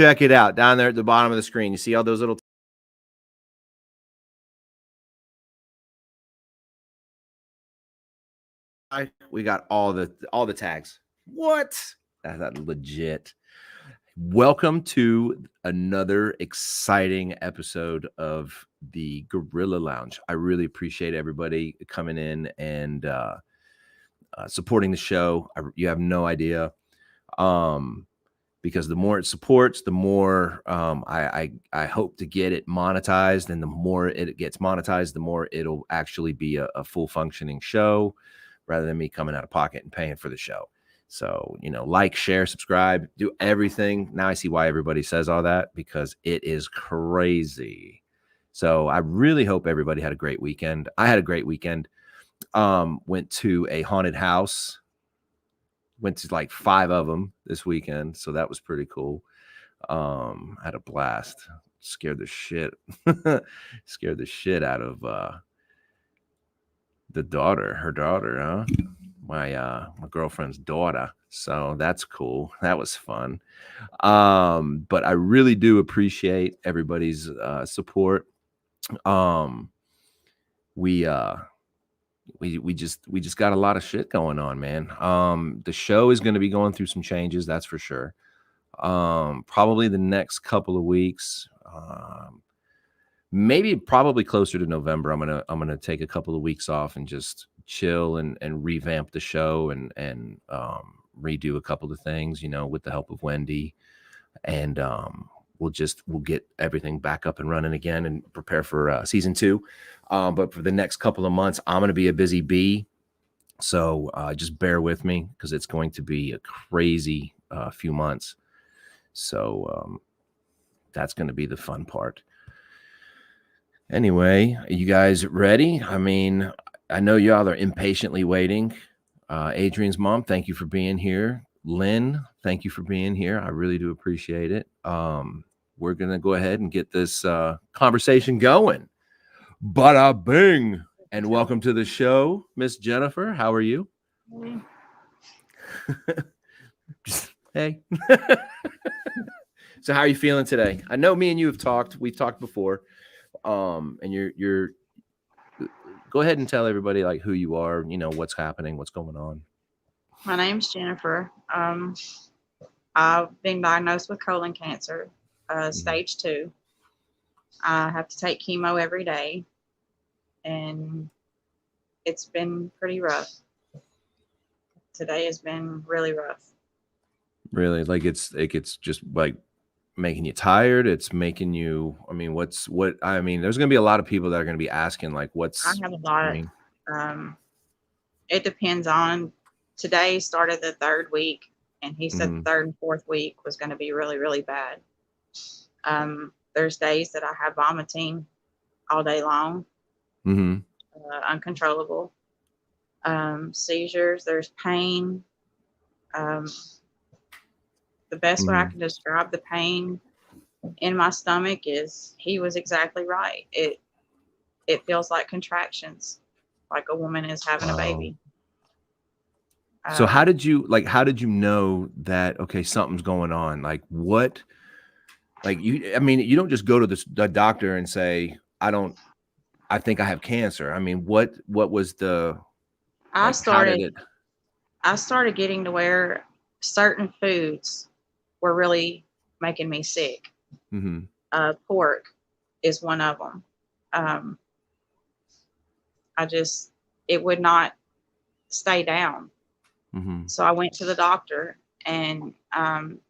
check it out down there at the bottom of the screen. You see all those little we got all the tags. What? That's legit. Welcome to another exciting episode of the Gorilla Lounge. I really appreciate everybody coming in and supporting the show. You have no idea. Because the more it supports, the more I hope to get it monetized, and the more it gets monetized, the more it'll actually be a full functioning show rather than me coming out of pocket and paying for the show. So, like, share, subscribe, do everything. Now I see why everybody says all that, because it is crazy. So I really hope everybody had a great weekend. I had a great weekend. Went to a haunted house. Went to like 5 of them this weekend, so that was pretty cool. Had a blast. Scared the shit out of her daughter, my girlfriend's daughter. So that's cool. That was fun. But I really do appreciate everybody's support. We just got a lot of shit going on, man. The show is going to be going through some changes, that's for sure. Probably the next couple of weeks, probably closer to November. I'm gonna take a couple of weeks off and just chill and revamp the show and redo a couple of things, with the help of Wendy, and we'll get everything back up and running again and prepare for season 2. But for the next couple of months, I'm going to be a busy bee. So just bear with me, because it's going to be a crazy few months. So that's going to be the fun part. Anyway, are you guys ready? I mean, I know y'all are impatiently waiting. Adrian's mom, thank you for being here. Lynn, thank you for being here. I really do appreciate it. We're going to go ahead and get this conversation going. Bada bing. And welcome to the show, Miss Jennifer. How are you? Hey. So how are you feeling today? I know me and you have talked. We've talked before. And you're go ahead and tell everybody like who you are, what's happening, what's going on. My name's Jennifer. I've been diagnosed with colon cancer, stage 2. I have to take chemo every day, and it's been pretty rough. Today has been really rough. Really? Like it's just like making you tired? It's making you, there's going to be a lot of people that are going to be asking like, I have a lot. It depends on, today started the 3rd week, and he said the 3rd and 4th week was going to be really, really bad. There's days that I have vomiting all day long, uncontrollable, seizures, there's pain. The best way I can describe the pain in my stomach is, he was exactly right. It feels like contractions, like a woman is having a baby. So how did you know that, okay, something's going on? Like what, like you don't just go to the doctor and say, I think I have cancer. I mean, what was the, I started getting to where certain foods were really making me sick. Pork is one of them. It would not stay down. So I went to the doctor, and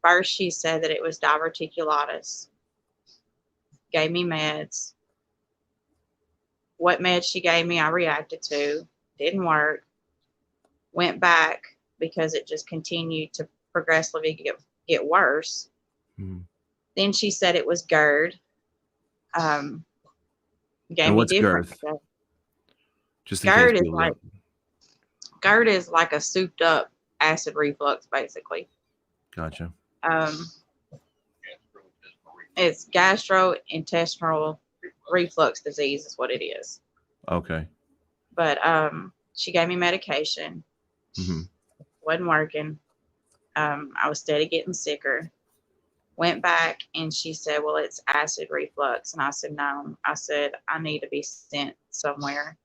first she said that it was diverticulitis. Gave me meds. What meds she gave me, I reacted to. Didn't work. Went back because it just continued to progressively get worse. Then she said it was GERD. Gave me different stuff. Just in case people don't. GERD is like a souped up acid reflux, basically. Gotcha. It's gastrointestinal reflux disease is what it is. Okay. But she gave me medication. Wasn't working. I was steady getting sicker. Went back and she said, well, it's acid reflux. And I said, no. I said, I need to be sent somewhere.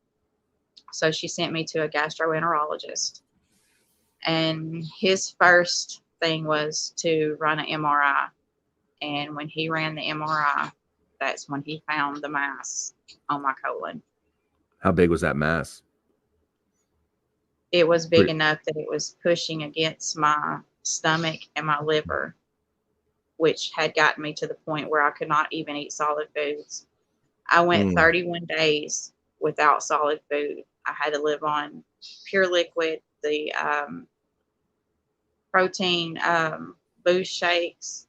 So she sent me to a gastroenterologist. And his first thing was to run an MRI. And when he ran the MRI, that's when he found the mass on my colon. How big was that mass? It was big enough that it was pushing against my stomach and my liver, which had gotten me to the point where I could not even eat solid foods. I went 31 days without solid food. I had to live on pure liquid, the protein boost shakes,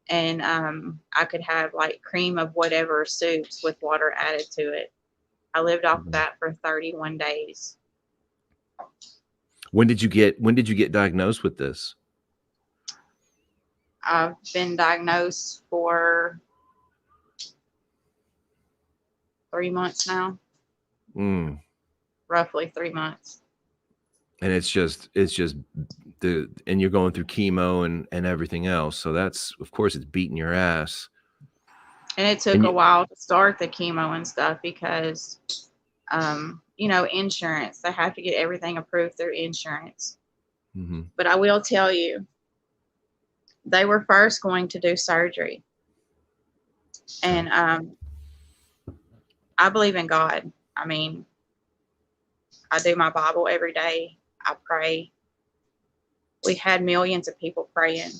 and I could have like cream of whatever soups with water added to it. I lived off of that for 31 days. When did you get diagnosed with this? I've been diagnosed for 3 months now. Roughly 3 months. And it's just and you're going through chemo and everything else. So that's, of course, it's beating your ass. And it took a while to start the chemo and stuff because, insurance, they have to get everything approved through insurance. Mm-hmm. But I will tell you, they were first going to do surgery. And I believe in God. I mean, I do my Bible every day. I pray. We had millions of people praying.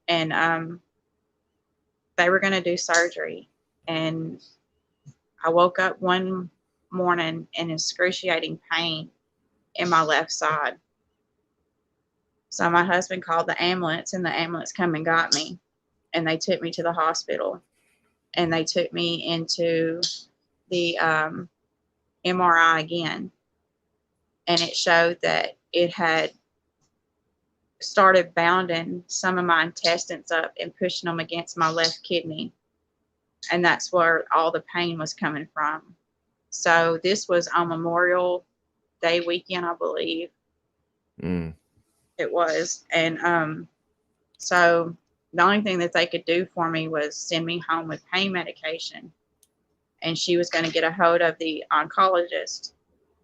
And they were going to do surgery. And I woke up one morning in excruciating pain in my left side. So my husband called the ambulance, and the ambulance come and got me. And they took me to the hospital. And they took me into the MRI again. And it showed that it had started bounding some of my intestines up and pushing them against my left kidney. And that's where all the pain was coming from. So this was on Memorial Day weekend, I believe. It was. And so the only thing that they could do for me was send me home with pain medication. And she was going to get a hold of the oncologist.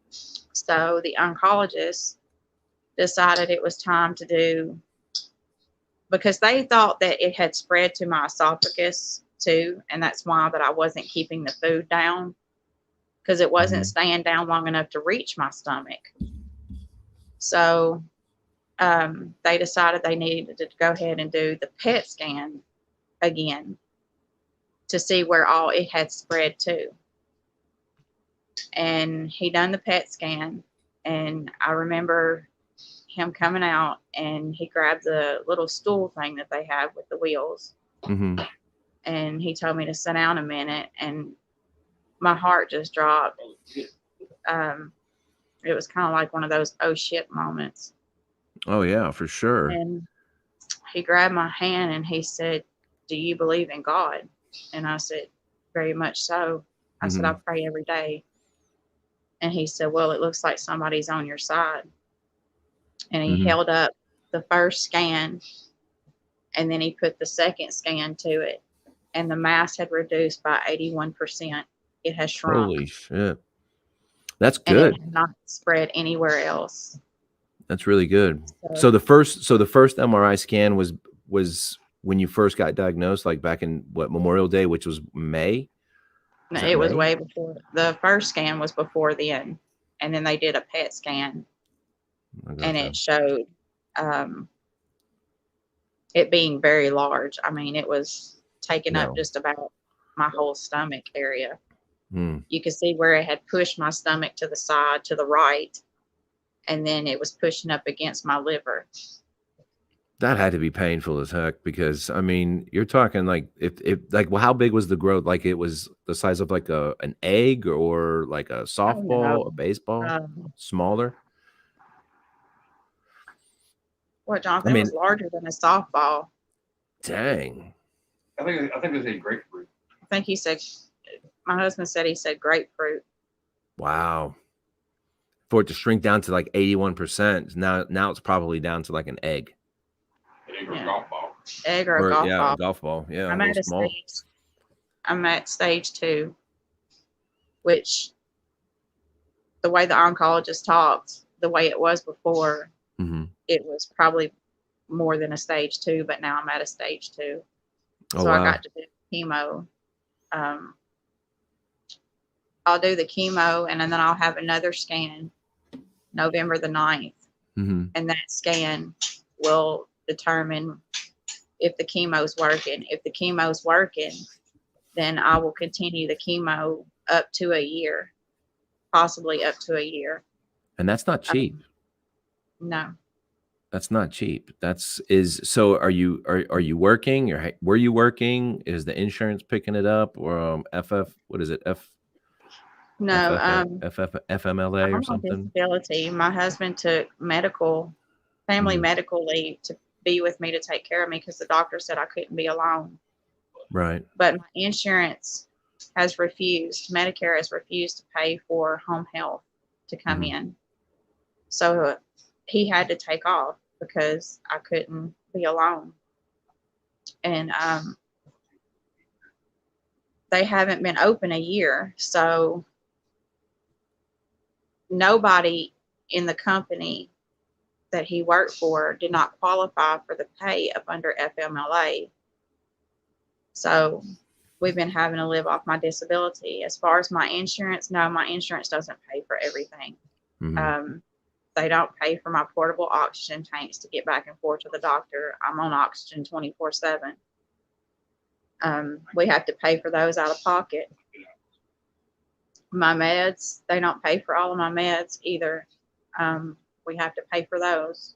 So the oncologist decided it was time to do, because they thought that it had spread to my esophagus too, and that's why that I wasn't keeping the food down, because it wasn't staying down long enough to reach my stomach. So they decided they needed to go ahead and do the PET scan again to see where all it had spread to. And he done the PET scan, and I remember him coming out, and he grabbed the little stool thing that they have with the wheels. And he told me to sit down a minute, and my heart just dropped. It was kind of like one of those oh shit moments. Oh yeah, for sure. And he grabbed my hand and he said, "Do you believe in God?" And I said, "Very much so." I said, "I pray every day." And he said, "Well, it looks like somebody's on your side." And he held up the first scan, and then he put the second scan to it, and the mass had reduced by 81%. It has shrunk. Holy shit. That's good. And it had not spread anywhere else. That's really good. So the first MRI scan was when you first got diagnosed, like back in Memorial Day, which was May? No, it was way before. The first scan was before then, and then they did a PET scan, and it showed it being very large. I mean, it was taking up just about my whole stomach area. You could see where it had pushed my stomach to the side, to the right, and then it was pushing up against my liver. That had to be painful as heck, because I mean, you're talking like if like, well, how big was the growth? Like it was the size of like an egg, or like a softball, a baseball, smaller? Well, Jonathan, it was larger than a softball. Dang. I think it was a grapefruit. I think he said, my husband said he said grapefruit. Wow. For it to shrink down to like 81%, now it's probably down to like an egg. An egg or a golf ball. egg or a Or golf yeah, a ball. golf ball. Yeah, a I'm little at a small. stage. I'm at stage 2, which the way the oncologist talked, the way it was before, it was probably more than a stage 2, but now I'm at a stage 2. Oh So I wow. got to do chemo. I'll do the chemo and then I'll have another scan November the 9th. And that scan will determine if the chemo's working. If the chemo's working, then I will continue the chemo up to a year, possibly up to a year. And that's not cheap. No. That's not cheap. So are you working, or were you working? Is the insurance picking it up, or what is it? No, FMLA or I'm on something? disability. My husband took family medical leave to be with me to take care of me because the doctor said I couldn't be alone. Right. But my insurance Medicare has refused to pay for home health to come in. So he had to take off because I couldn't be alone. And they haven't been open a year. So nobody in the company that he worked for did not qualify for the pay up under FMLA. So we've been having to live off my disability. As far as my insurance, no, my insurance doesn't pay for everything. They don't pay for my portable oxygen tanks to get back and forth to the doctor. I'm on oxygen 24/7. We have to pay for those out of pocket. My meds, they don't pay for all of my meds either. We have to pay for those.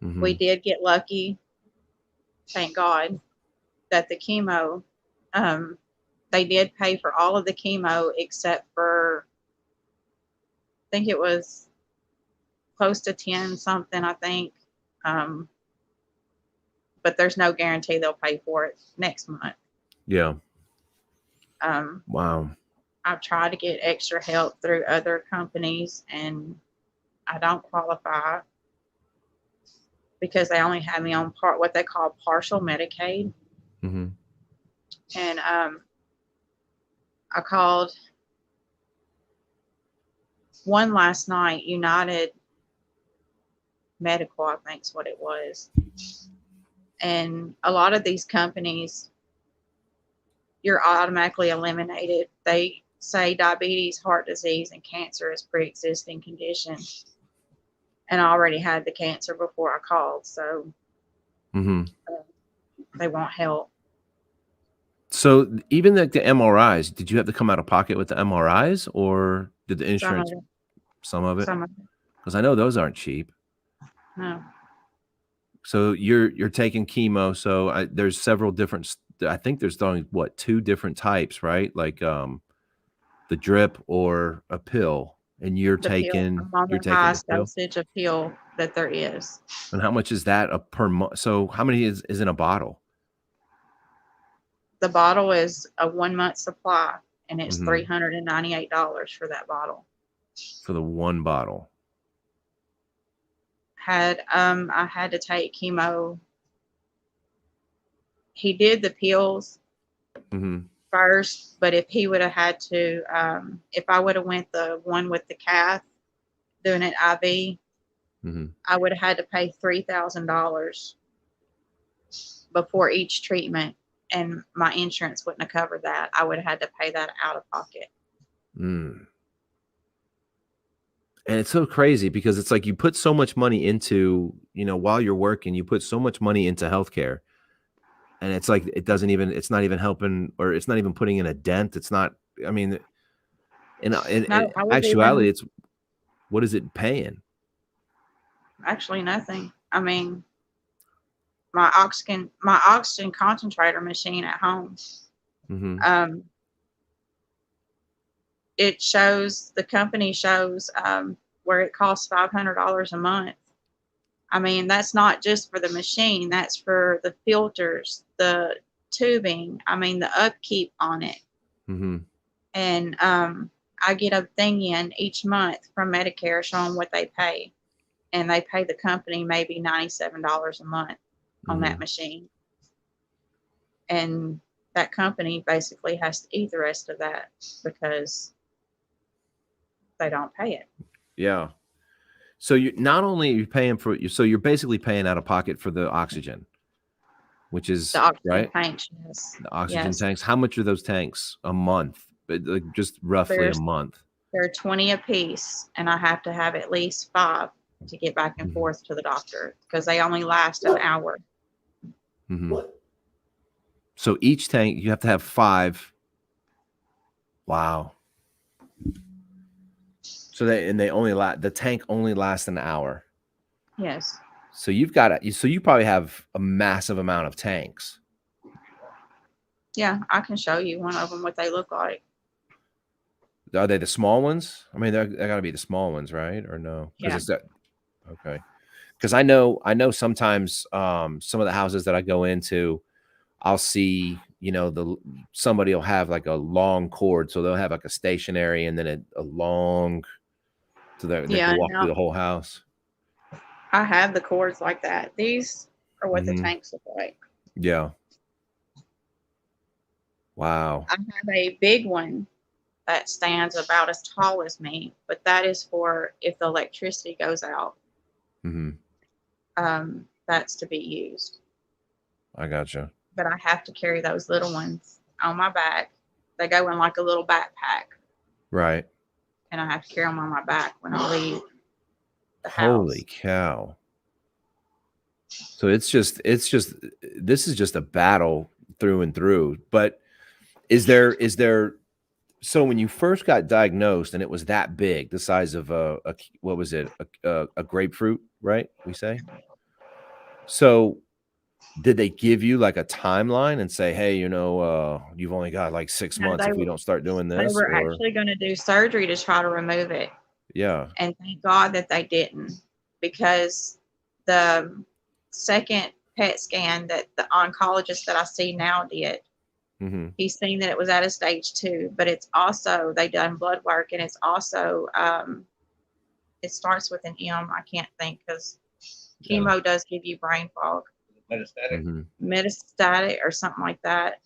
We did get lucky, thank God, that the chemo, they did pay for all of the chemo except for, I think it was close to 10 something, I think. But there's no guarantee they'll pay for it next month. Yeah. Wow. I've tried to get extra help through other companies and I don't qualify because they only have me on what they call partial Medicaid. And I called one last night, United Medical, I think is what it was. And a lot of these companies, you're automatically eliminated. They say diabetes, heart disease, and cancer is pre-existing conditions. And I already had the cancer before I called, so they won't help. So even like the MRIs, did you have to come out of pocket with the MRIs, or did the insurance some of it? Because I know those aren't cheap. No. So you're taking chemo. So there's several different. I think there's only 2 different types, right? Like the drip or a pill, and you're taking the highest pill. Dosage of pill that there is. And how much is that per month? So how many is in a bottle? The bottle is a 1-month supply, and it's $398 for that bottle. For the one bottle. I had to take chemo. He did the pills first, but if he would have had to, if I would have went the one with the cath, doing it IV, I would have had to pay $3,000 before each treatment, and my insurance wouldn't have covered that. I would have had to pay that out of pocket. And it's so crazy because it's like you put so much money into, while you're working, you put so much money into healthcare. And it's like it's not even helping, or it's not even putting in a dent. It's not, I mean, in actuality, it's, what is it paying? Actually, nothing. I mean, my oxygen concentrator machine at home. It shows, the company shows where it costs $500 a month. I mean, that's not just for the machine, that's for the filters, the tubing, I mean, the upkeep on it. And I get a thing in each month from Medicare showing what they pay. And they pay the company maybe $97 a month on that machine. And that company basically has to eat the rest of that because they don't pay it. Yeah. So you not only are you paying for so you're basically paying out of pocket for the oxygen, which The is oxygen right. tanks, yes. The oxygen Yes. tanks. How much are those tanks a month? Like just roughly a There's month. They're 20 a piece, and I have to have at least 5 to get back and forth to the doctor because they only last an hour. So each tank, you have to have 5. Wow. So they only the tank only lasts an hour. Yes. So you've got so you probably have a massive amount of tanks. Yeah, I can show you one of them what they look like. Are they the small ones? I mean, they got to be the small ones, right? Or no? Because Yeah. it's that. Okay. Because I know sometimes some of the houses that I go into, I'll see, somebody will have like a long cord, so they'll have like a stationary and then a long, so they can walk through the whole house. I have the cords like that. These are what the tanks look like. Yeah. Wow. I have a big one that stands about as tall as me, but that is for if the electricity goes out. That's to be used. I gotcha. But I have to carry those little ones on my back. They go in like a little backpack. Right. And I have to carry them on my back when I leave the house. Holy cow. So this is just a battle through and through. But is there, so when you first got diagnosed and it was that big, the size of what was it? A grapefruit, right? We say. So did they give you like a timeline and say, hey, you've only got like 6 months if we don't start doing this? They were actually going to do surgery to try to remove it. Yeah. And thank God that they didn't, because the second PET scan that the oncologist that I see now did, he's seen that it was at a stage 2, but it's also, they done blood work, and it's also, it starts with an M. I can't think because chemo does give you brain fog. Metastatic or something like that.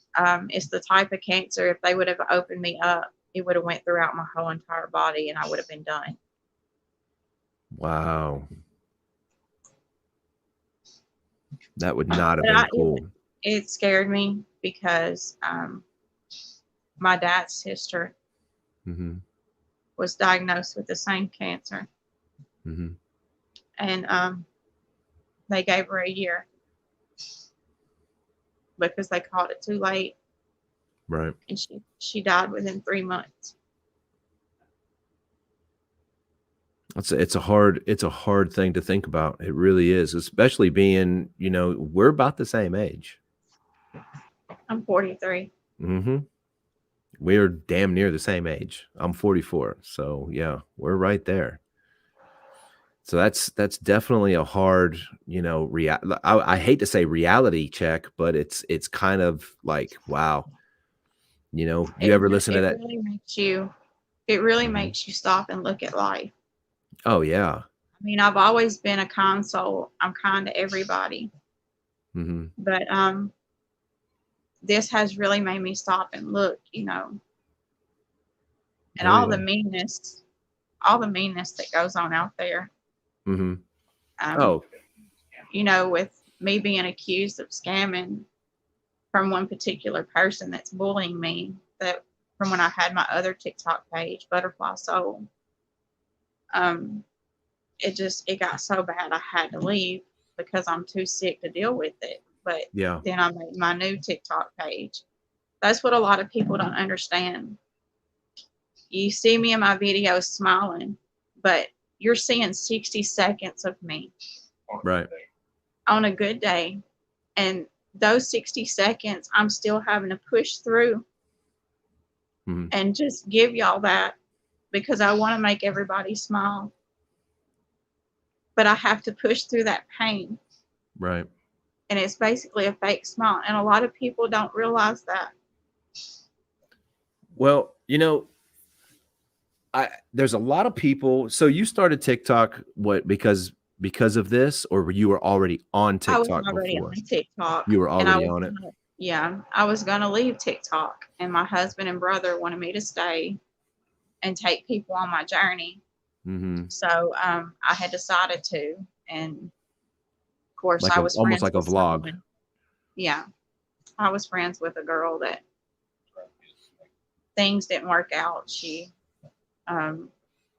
It's the type of cancer, if they would have opened me up, it would have went throughout my whole entire body and I would have been done. Wow. That would not have been cool. It scared me because my dad's sister was diagnosed with the same cancer. And they gave her a year because they caught it too late. Right. And she died within 3 months. It's a hard thing to think about. It really is, especially being, we're about the same age. I'm 43. We're damn near the same age. I'm 44. So yeah, we're right there. So that's definitely a hard, I hate to say reality check, but it's kind of like, wow. You ever listen to that? It really makes you stop and look at life. Oh yeah. I mean, I've always been a kind soul. I'm kind to everybody. But this has really made me stop and look, and all the meanness that goes on out there. With me being accused of scamming from one particular person that's bullying me, that from when I had my other TikTok page, Butterfly Soul. It got so bad I had to leave because I'm too sick to deal with it. But then I made my new TikTok page. That's what a lot of people don't understand. You see me in my videos smiling, but you're seeing 60 seconds of me. Right. On a good day. And those 60 seconds, I'm still having to push through and just give y'all that because I want to make everybody smile. But I have to push through that pain. Right. And it's basically a fake smile. And a lot of people don't realize that. Well, there's a lot of people. So you started TikTok, because of this, or you were already on TikTok? I was already on TikTok. You were already on it? Yeah, I was going to leave TikTok, and my husband and brother wanted me to stay and take people on my journey. Mm-hmm. So I had decided to. And of course, Like I a, was almost friends like a with vlog. someone. Yeah, I was friends with a girl that things didn't work out. Um,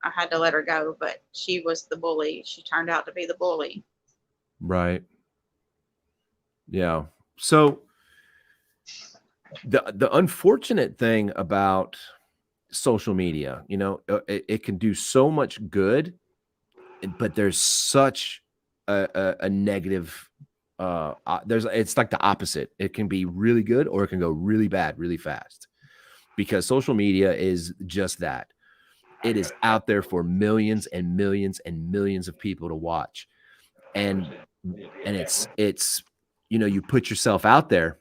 I had to let her go, but she was the bully. She turned out to be the bully. Right. Yeah. So the unfortunate thing about social media, it can do so much good, but there's such a negative. There's it's like the opposite. It can be really good or it can go really bad really fast because social media is just that. It is out there for millions and millions and millions of people to watch, and it's you put yourself out there,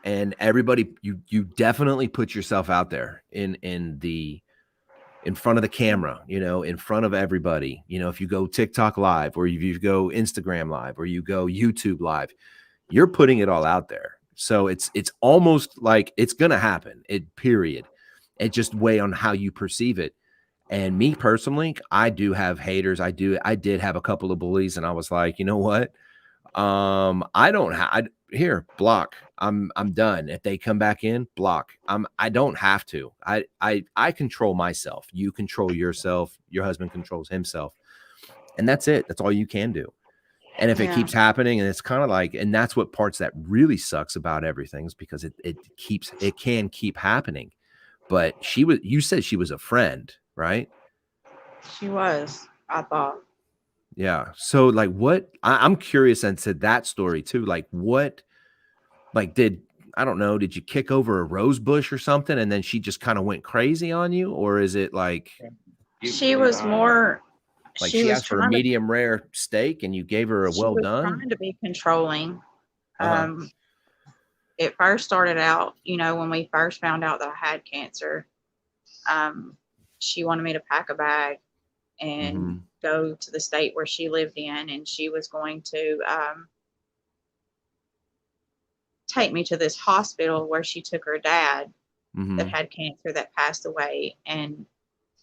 and everybody you definitely put yourself out there in front of the camera, in front of everybody. If you go TikTok live or if you go Instagram live or you go YouTube live, you're putting it all out there. So it's almost like it's gonna happen. Period. It just weigh on how you perceive it. And me personally, I do have haters. I did have a couple of bullies, and I was like, you know what? I don't have here, block. I'm done. If they come back in, block. I don't have to. I control myself. You control yourself. Your husband controls himself. And that's it. That's all you can do. And if it Yeah, keeps happening, and it's kind of like, and that's what parts that really sucks about everything is because it can keep happening. But you said she was a friend, right? she was, I thought. Yeah. So like I'm curious into that story too. Like I don't know, did you kick over a rose bush or something and then she just kind of went crazy on you? Or is it She was more, like she she was asked for a trying to, medium rare steak and you gave her a she well was done? trying to be controlling. Uh-huh. Um, it first started out, when we first found out that I had cancer, um, she wanted me to pack a bag and Mm-hmm. go to the state where she lived in, and she was going to take me to this hospital where she took her dad that Mm-hmm. had cancer that passed away and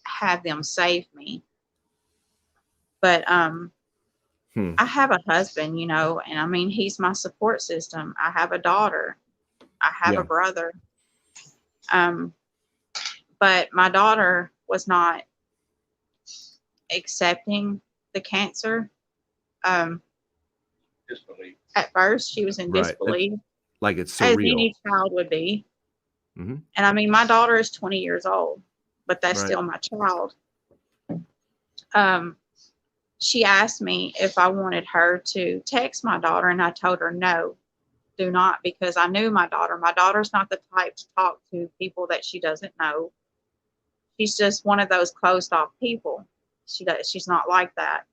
have them save me. But Hmm. I have a husband, and I mean, he's my support system. I have a daughter. I have a Yeah. brother. Um, but my daughter was not accepting the cancer. Um, Disbelief. at first, she was in Right. It's disbelief, like it's as surreal. any child would be. Mm-hmm. And I mean, my daughter is 20 years old, but that's Right. still my child. Um, she asked me if I wanted her to text my daughter, and I told her no, do not, because I knew my daughter. My daughter's not the type to talk to people that she doesn't know. She's just one of those closed off people. She's not like that.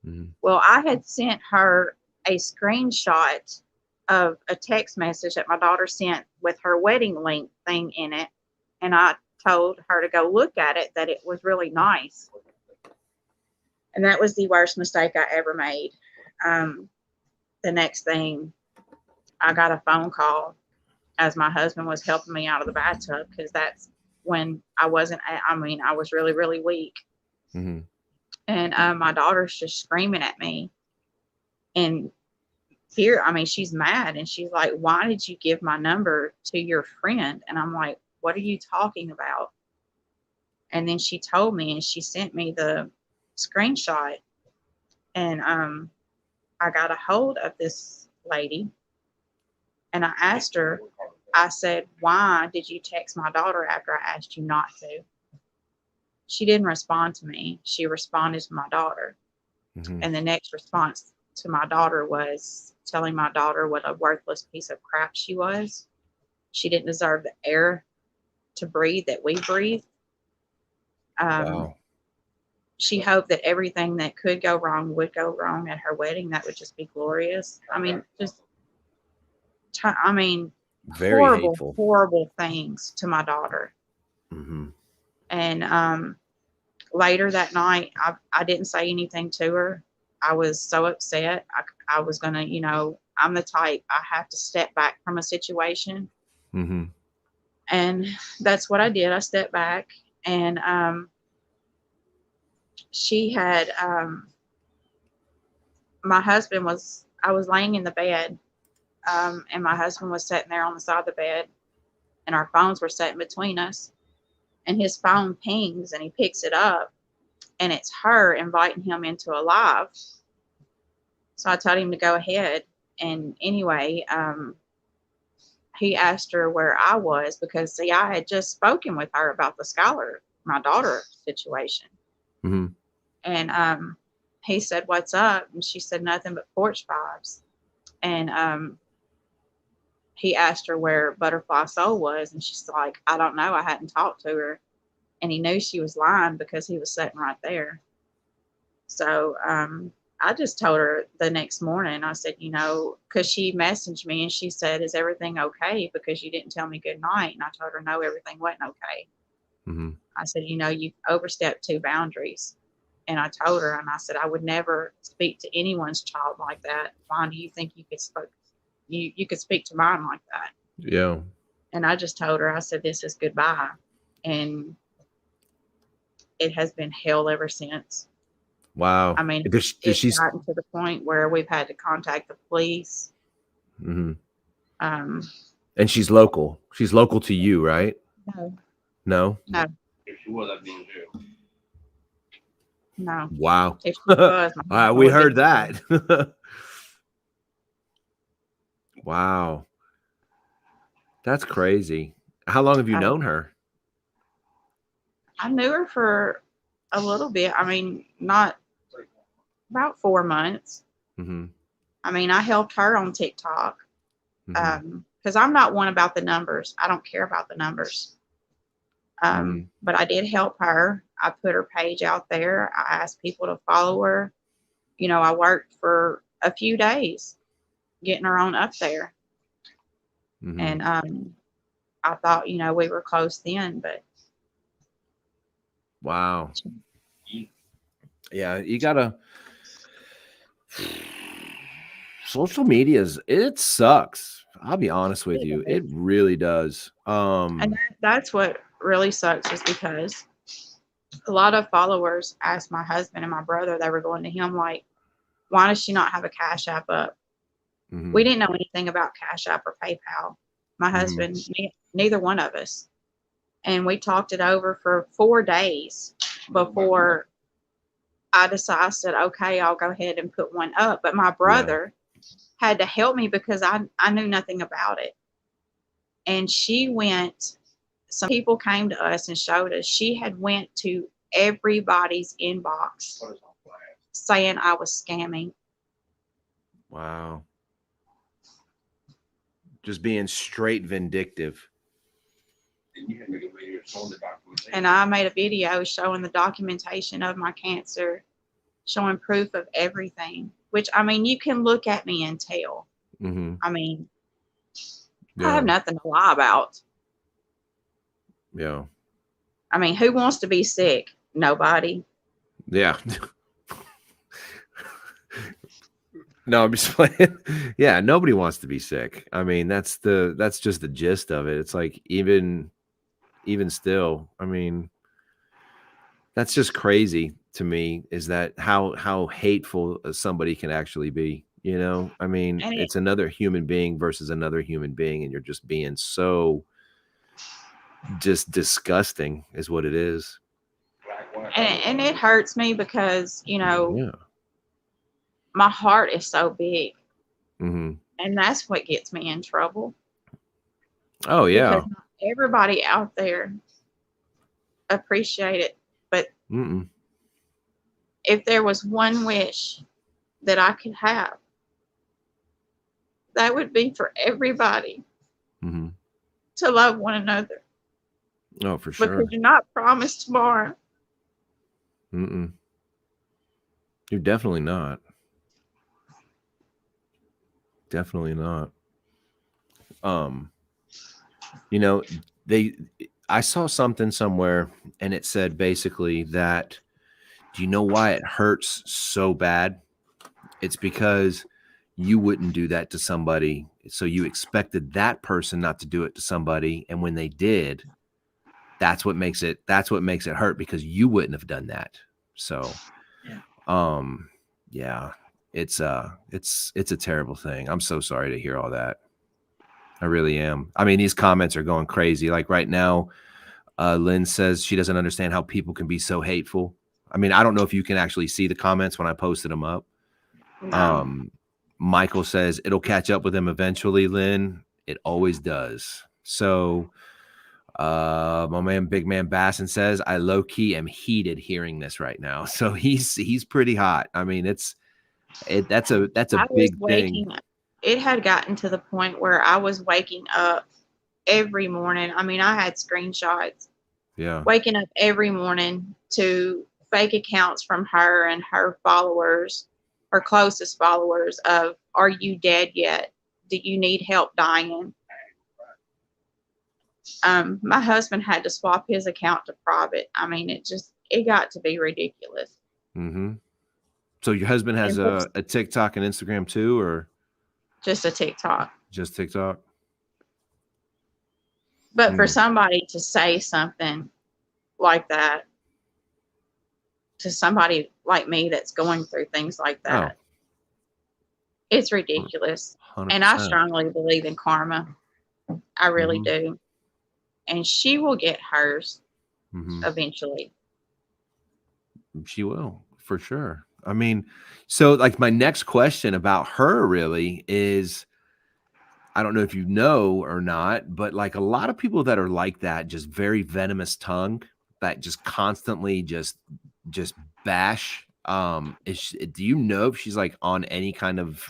Mm-hmm. Well, I had sent her a screenshot of a text message that my daughter sent with her wedding link thing in it, and I told her to go look at it, that it was really nice. And that was the worst mistake I ever made. Um, the next thing, I got a phone call as my husband was helping me out of the bathtub, because that's when I wasn't, I mean, I was really, really weak. Mm-hmm. And my daughter's just screaming at me. And fear, I mean, she's mad, and she's like, why did you give my number to your friend? And I'm like, what are you talking about? And then she told me, and she sent me the screenshot. And I got a hold of this lady, and I asked her, I said, why did you text my daughter after I asked you not to? She didn't respond to me. She responded to my daughter. Mm-hmm. And the next response to my daughter was telling my daughter what a worthless piece of crap she was. She didn't deserve the air to breathe that we breathe. Um, Wow. she hoped that everything that could go wrong would go wrong at her wedding. That would just be glorious. I mean, I mean, Very horrible, hateful. horrible things to my daughter. Mm-hmm. And later that night, I didn't say anything to her. I was so upset. I was going to, I'm the type, I have to step back from a situation. Mm-hmm. And that's what I did. I stepped back, and she had, I was laying in the bed, and my husband was sitting there on the side of the bed, and our phones were sitting between us. And his phone pings, and he picks it up, and it's her inviting him into a live. So I told him to go ahead. And anyway, he asked her where I was because, see, I had just spoken with her about the Skylar, my daughter situation. Mm-hmm. And he said, "What's up?" And she said, "Nothing but porch vibes." And he asked her where Butterfly Soul was, and she's like, "I don't know. I hadn't talked to her." And he knew she was lying because he was sitting right there. So I just told her the next morning, I said, because she messaged me and she said, "Is everything okay? Because you didn't tell me good night." And I told her, "No, everything wasn't okay." Mm-hmm. I said, "You overstepped 2 boundaries." And I told her, and I said, "I would never speak to anyone's child like that. Why do you think you could speak to mine like that?" Yeah. And I just told her, I said, "This is goodbye." And it has been hell ever since. Wow. I mean, Does it's she? gotten to the point where we've had to contact the police. Mm-hmm. Um, And she's local. She's local to you, right? no, No. no, If she was, I'd be in jail. no. Wow. If she was, my husband We would be heard dead. that. Wow. That's crazy. How long have you known her? I knew her for a little bit. I mean, not about 4 months. Mm-hmm. I mean, I helped her on TikTok Mm-hmm. because I'm not one about the numbers. I don't care about the numbers. But I did help her. I put her page out there. I asked people to follow her. I worked for a few days getting her on up there. Mm-hmm. And I thought, we were close then, but Wow. Yeah, you gotta. Social media's it sucks. I'll be honest with you. It really does. and that's what really sucks is because a lot of followers asked my husband and my brother, they were going to him like, "Why does she not have a Cash App up?" Mm-hmm. We didn't know anything about Cash App or PayPal. My Mm-hmm. husband, neither one of us. And we talked it over for 4 days before I said, "Okay, I'll go ahead and put one up." But my brother had to help me because I knew nothing about it. And some people came to us and showed us she had went to everybody's inbox saying I was scamming. Wow. Just being straight vindictive. And I made a video showing the documentation of my cancer, showing proof of everything, which, I mean, you can look at me and tell. Mm-hmm. I mean, I have nothing to lie about. Yeah. I mean, who wants to be sick? Nobody. Yeah. No, I'm just playing. Yeah, nobody wants to be sick. I mean, that's just the gist of it. It's like even still, I mean, that's just crazy to me, is that how hateful somebody can actually be. I mean, it's another human being versus another human being, and you're just being so just disgusting is what it is. And it hurts me because, my heart is so big. Mm-hmm. And that's what gets me in trouble. Oh, yeah. Because not everybody out there appreciate it. But if there was one wish that I could have, that would be for everybody to love one another. Oh, for sure. Because you're not promised tomorrow. You're definitely not. Definitely not. I saw something somewhere, and it said basically that, do you know why it hurts so bad? It's because you wouldn't do that to somebody. So you expected that person not to do it to somebody. And when they did, that's what makes it hurt, because you wouldn't have done that. So, yeah, it's a terrible thing. I'm so sorry to hear all that. I really am. I mean, these comments are going crazy. Like right now, Lynn says she doesn't understand how people can be so hateful. I mean, I don't know if you can actually see the comments when I posted them up. No. Michael says it'll catch up with him eventually, Lynn. It always does. So my man Big Man Basson says, I low-key am heated hearing this right now. So he's pretty hot. I mean, that's a big thing. It had gotten to the point where I was waking up every morning. I mean, I had screenshots. Yeah. Waking up every morning to fake accounts from her and her followers, her closest followers, of, are you dead yet? Do you need help dying? My husband had to swap his account to private. I mean, it got to be ridiculous. Mm-hmm. So your husband has a TikTok and Instagram too, or just a TikTok? Just TikTok. But for somebody to say something like that to somebody like me that's going through things like that, it's ridiculous. 100%. And I strongly believe in karma. I really do. And she will get hers eventually. She will, for sure. I mean, so like my next question about her really is, I don't know if you know or not, but like a lot of people that are like that, just very venomous tongue, that just constantly just bash. Do you know if she's like on any kind of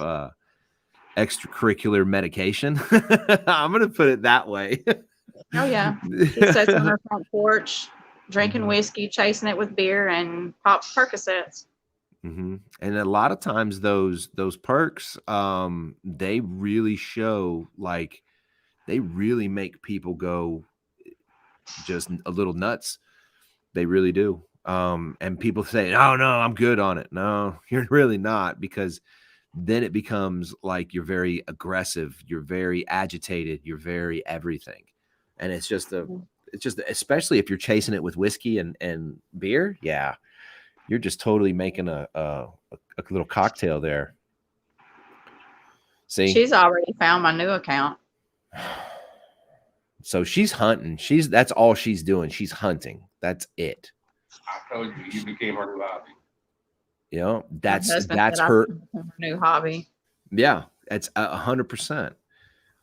extracurricular medication? I'm gonna put it that way. Oh yeah, she sits on her front porch drinking whiskey, chasing it with beer, and pops Percocets. And a lot of times those perks, they really show, like, they really make people go just a little nuts. They really do. And people say, oh no, I'm good on it. No, you're really not, because then it becomes like you're very aggressive, you're very agitated, you're very everything. And it's just especially if you're chasing it with whiskey and beer. Yeah. You're just totally making a little cocktail there. See, she's already found my new account. So she's hunting. That's all she's doing. She's hunting. That's it. I told you became her new hobby. You know, that's her new hobby. Yeah, it's 100%,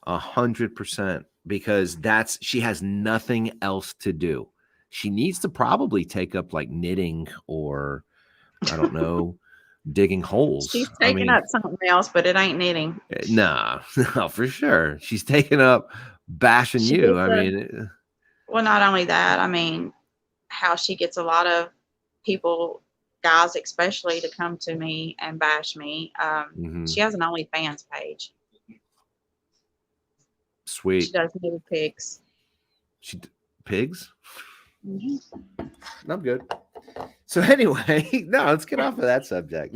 100%, because she has nothing else to do. She needs to probably take up like knitting, or I don't know, digging holes. She's taking up something else, but it ain't knitting. No, for sure. She's taking up bashing you. I mean, well, not only that, I mean, how she gets a lot of people, guys especially, to come to me and bash me. She has an OnlyFans page. Sweet. She does nude pigs. Pigs? I'm good. So anyway, no, let's get off of that subject.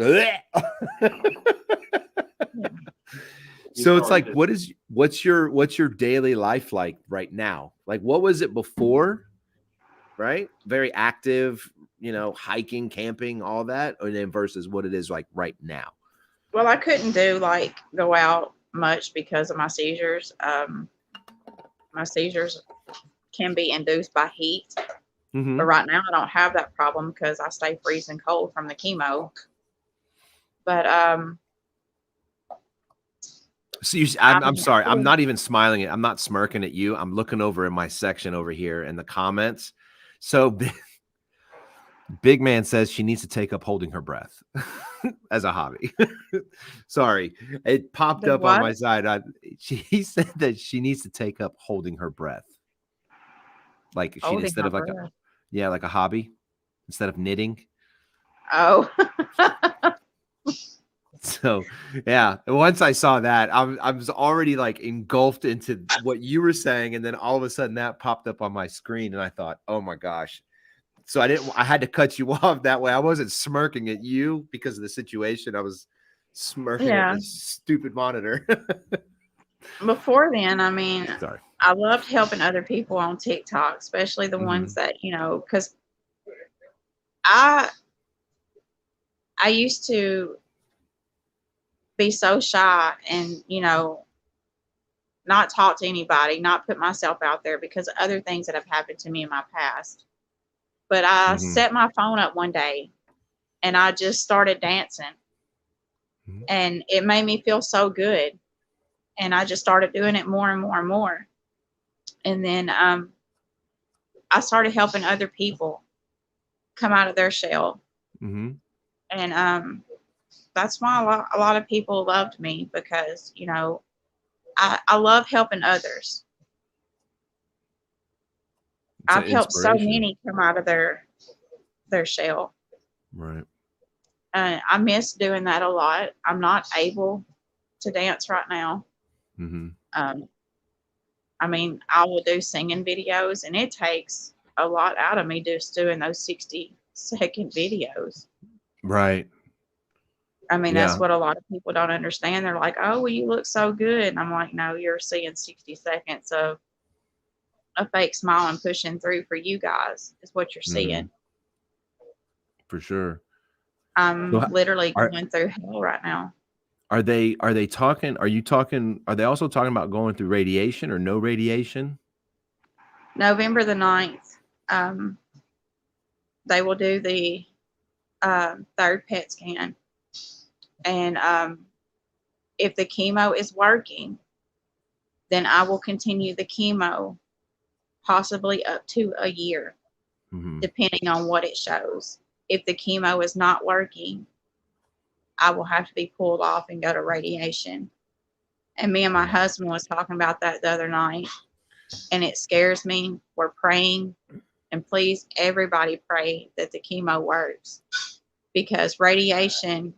So it's like, what's your daily life like right now? Like, what was it before? Right? Very active, hiking, camping, all that, or then versus what it is like right now. Well, I couldn't go out much because of my seizures. My seizures can be induced by heat. But right now I don't have that problem because I stay freezing cold from the chemo. But so I'm sorry, I'm not even smiling I'm not smirking at you. I'm looking over in my section over here in the comments. So Big Man says she needs to take up holding her breath as a hobby. Sorry, it popped up on my side. He said that she needs to take up holding her breath, like she instead of like like a hobby instead of knitting. Oh. So yeah, once I saw that, I was already like engulfed into what you were saying, and then all of a sudden that popped up on my screen, and I thought, oh my gosh. So I had to cut you off that way. I wasn't smirking at you because of the situation. I was smirking at Yeah. this stupid monitor. Before then, I mean, Sorry. I loved helping other people on TikTok, especially the ones that, because I used to be so shy and, not talk to anybody, not put myself out there because of other things that have happened to me in my past. But I set my phone up one day and I just started dancing. And it made me feel so good. And I just started doing it more and more and more. And then I started helping other people come out of their shell. And that's why a lot of people loved me because, I love helping others. I've helped so many come out of their shell. Right. I miss doing that a lot. I'm not able to dance right now. I mean, I will do singing videos, and it takes a lot out of me just doing those 60-second videos. Right. I mean, that's what a lot of people don't understand. They're like, oh, well, you look so good. And I'm like, no, you're seeing 60 seconds of a fake smile and pushing through for you guys is what you're seeing. For sure. I'm literally going through hell right now. Are they talking? Are you talking? Are they also talking about going through radiation or no radiation? November the 9th, they will do the third PET scan. And if the chemo is working, then I will continue the chemo possibly up to a year, depending on what it shows. If the chemo is not working, I will have to be pulled off and go to radiation. And me and my husband was talking about that the other night, and it scares me. We're praying, and please, everybody pray that the chemo works, because radiation,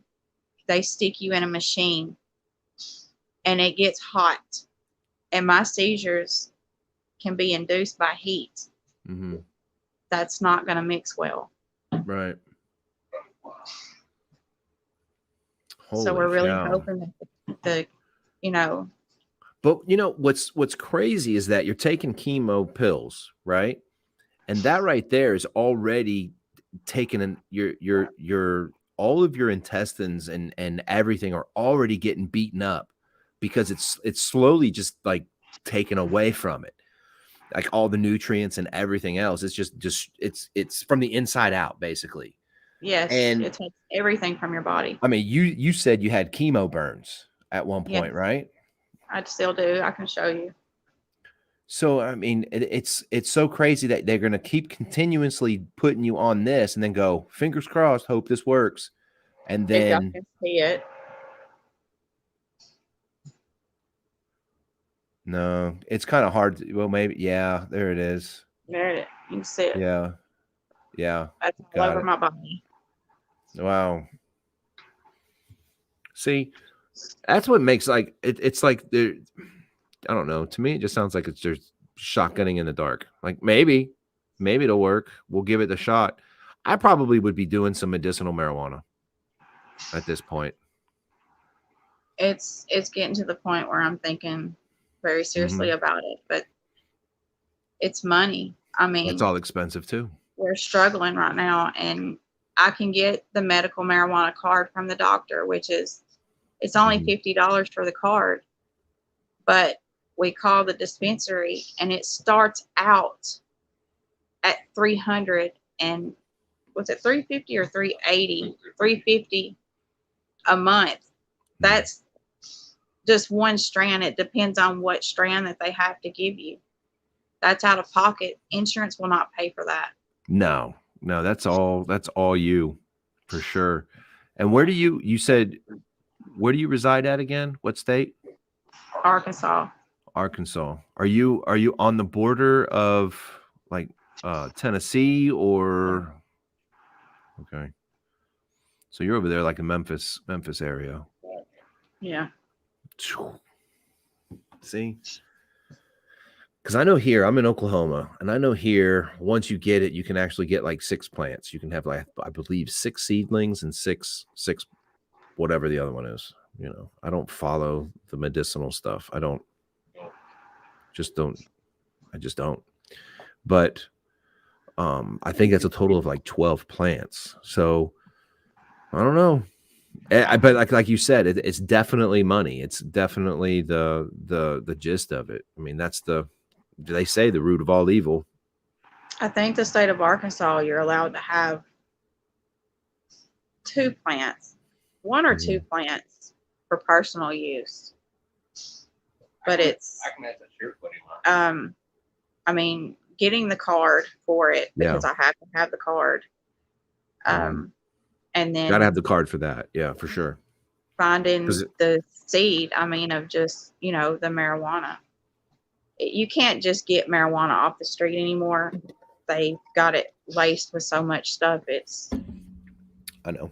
they stick you in a machine, and it gets hot, and my seizures can be induced by heat. That's not going to mix well. Right. So we're really hoping that But what's crazy is that you're taking chemo pills, right? And that right there is already taken your all of your intestines and everything are already getting beaten up because it's slowly just like taken away from it. Like all the nutrients and everything else. It's just it's from the inside out, basically. Yes, and it takes everything from your body. I mean, you said you had chemo burns at one point, right? I still do. I can show you. So, I mean, it's so crazy that they're going to keep continuously putting you on this and then go, fingers crossed, hope this works. And then if y'all can see it. No, it's kind of hard. Well, maybe. Yeah, there it is. There it is. You can see it. Yeah. Yeah. That's all over my body. Wow. See, that's what makes like it's like I don't know. To me, it just sounds like it's just shotgunning in the dark. Like maybe it'll work. We'll give it a shot. I probably would be doing some medicinal marijuana at this point. It's getting to the point where I'm thinking very seriously about it, but it's money. I mean, it's all expensive too. We're struggling right now, and I can get the medical marijuana card from the doctor, which is it's only $50 for the card, but we call the dispensary and it starts out at 300 and was it 350 or 380? 350 a month. That's just one strand. It depends on what strand that they have to give you. That's out of pocket. Insurance will not pay for that. No, that's all you for sure. And where do you said, where do you reside at again? What state? Arkansas. Are you on the border of like Tennessee or? Okay. So you're over there like in Memphis area. Yeah. See? Because I know here, I'm in Oklahoma, and I know here, once you get it, you can actually get like 6 plants. You can have like, I believe, 6 seedlings and six whatever the other one is. I don't follow the medicinal stuff. I just don't. But I think that's a total of like 12 plants. So I don't know. But like you said, it's definitely money. It's definitely the gist of it. I mean, they say the root of all evil. I think the state of Arkansas, you're allowed to have 2 plants, 1 or 2 plants for personal use. But it's, I can ask that sheriff what he wants. I mean, getting the card for it because I have to have the card. And then gotta have the card for that. Yeah, for sure. Finding the seed, I mean, of just, the marijuana. You can't just get marijuana off the street anymore. They got it laced with so much stuff. I know.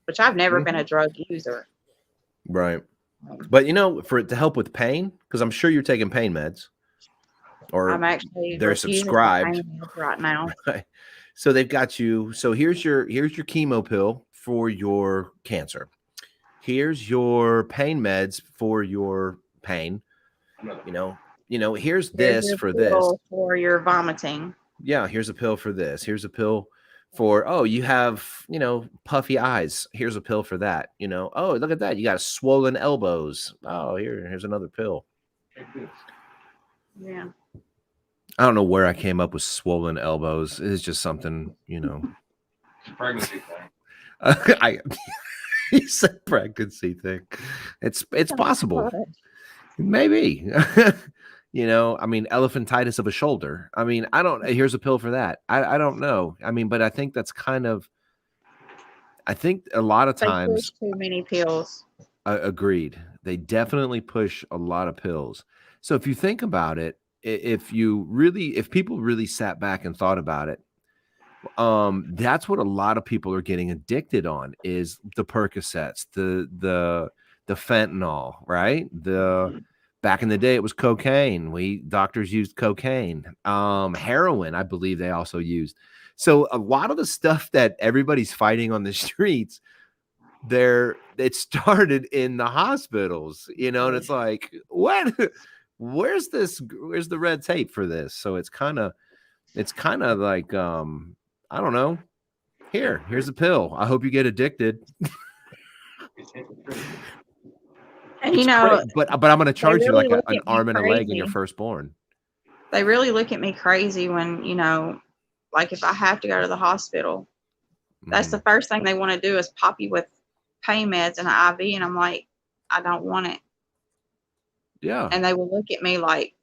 Which I've never been a drug user. Right. But for it to help with pain, because I'm sure you're taking pain meds. Or I'm actually they're subscribed right now. Right. So they've got you. So here's your chemo pill for your cancer. Here's your pain meds for your pain. Here's this for this. For your vomiting. Yeah, here's a pill for this. Here's a pill for, you have, puffy eyes. Here's a pill for that. Oh, look at that. You got swollen elbows. Oh, here's another pill. Yeah. I don't know where I came up with swollen elbows. It's just something, Pregnancy thing. He said pregnancy thing. It's possible. Maybe. I mean, elephantitis of a shoulder. I mean, here's a pill for that. I don't know. I mean, but I think that's I think a lot of times too many pills. Agreed. They definitely push a lot of pills. So if you think about it, if people really sat back and thought about it, that's what a lot of people are getting addicted on is the Percocets, the fentanyl, right? Back in the day, it was cocaine. Doctors used cocaine, heroin, I believe they also used. So a lot of the stuff that everybody's fighting on the streets, it started in the hospitals, and it's like, what? Where's the red tape for this? So it's kind of like, I don't know. Here's a pill. I hope you get addicted. And but I'm going to charge you like an arm and a leg in your firstborn. They really look at me crazy when, like if I have to go to the hospital, that's the first thing they want to do is pop you with pain meds and an IV. And I'm like, I don't want it. Yeah. And they will look at me like,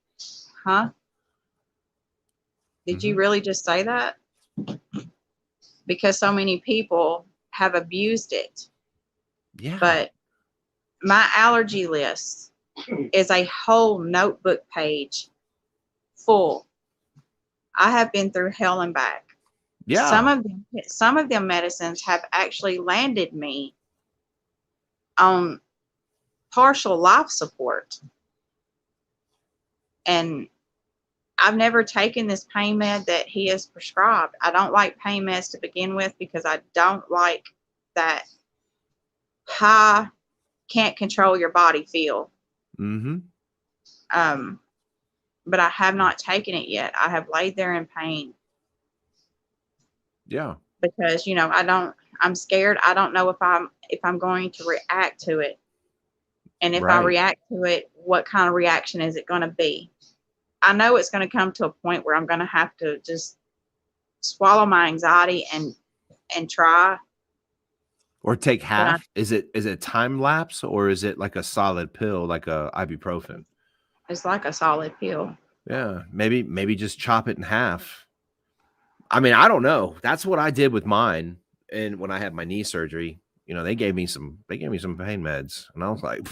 huh? Did you really just say that? Because so many people have abused it. Yeah. But my allergy list is a whole notebook page full. I have been through hell and back. Yeah. Some of them medicines have actually landed me on partial life support. And I've never taken this pain med that he has prescribed. I don't like pain meds to begin with because I don't like that high, can't control your body feel. Mm-hmm. But I have not taken it yet. I have laid there in pain. Yeah. Because, I'm scared. I don't know if I'm going to react to it. And if I react to it, what kind of reaction is it going to be? I know it's going to come to a point where I'm going to have to just swallow my anxiety and try. Or take half. Is it time lapse or is it like a solid pill, like a ibuprofen? It's like a solid pill. Yeah, maybe just chop it in half. I mean, I don't know. That's what I did with mine, and when I had my knee surgery, they gave me some pain meds, and I was like,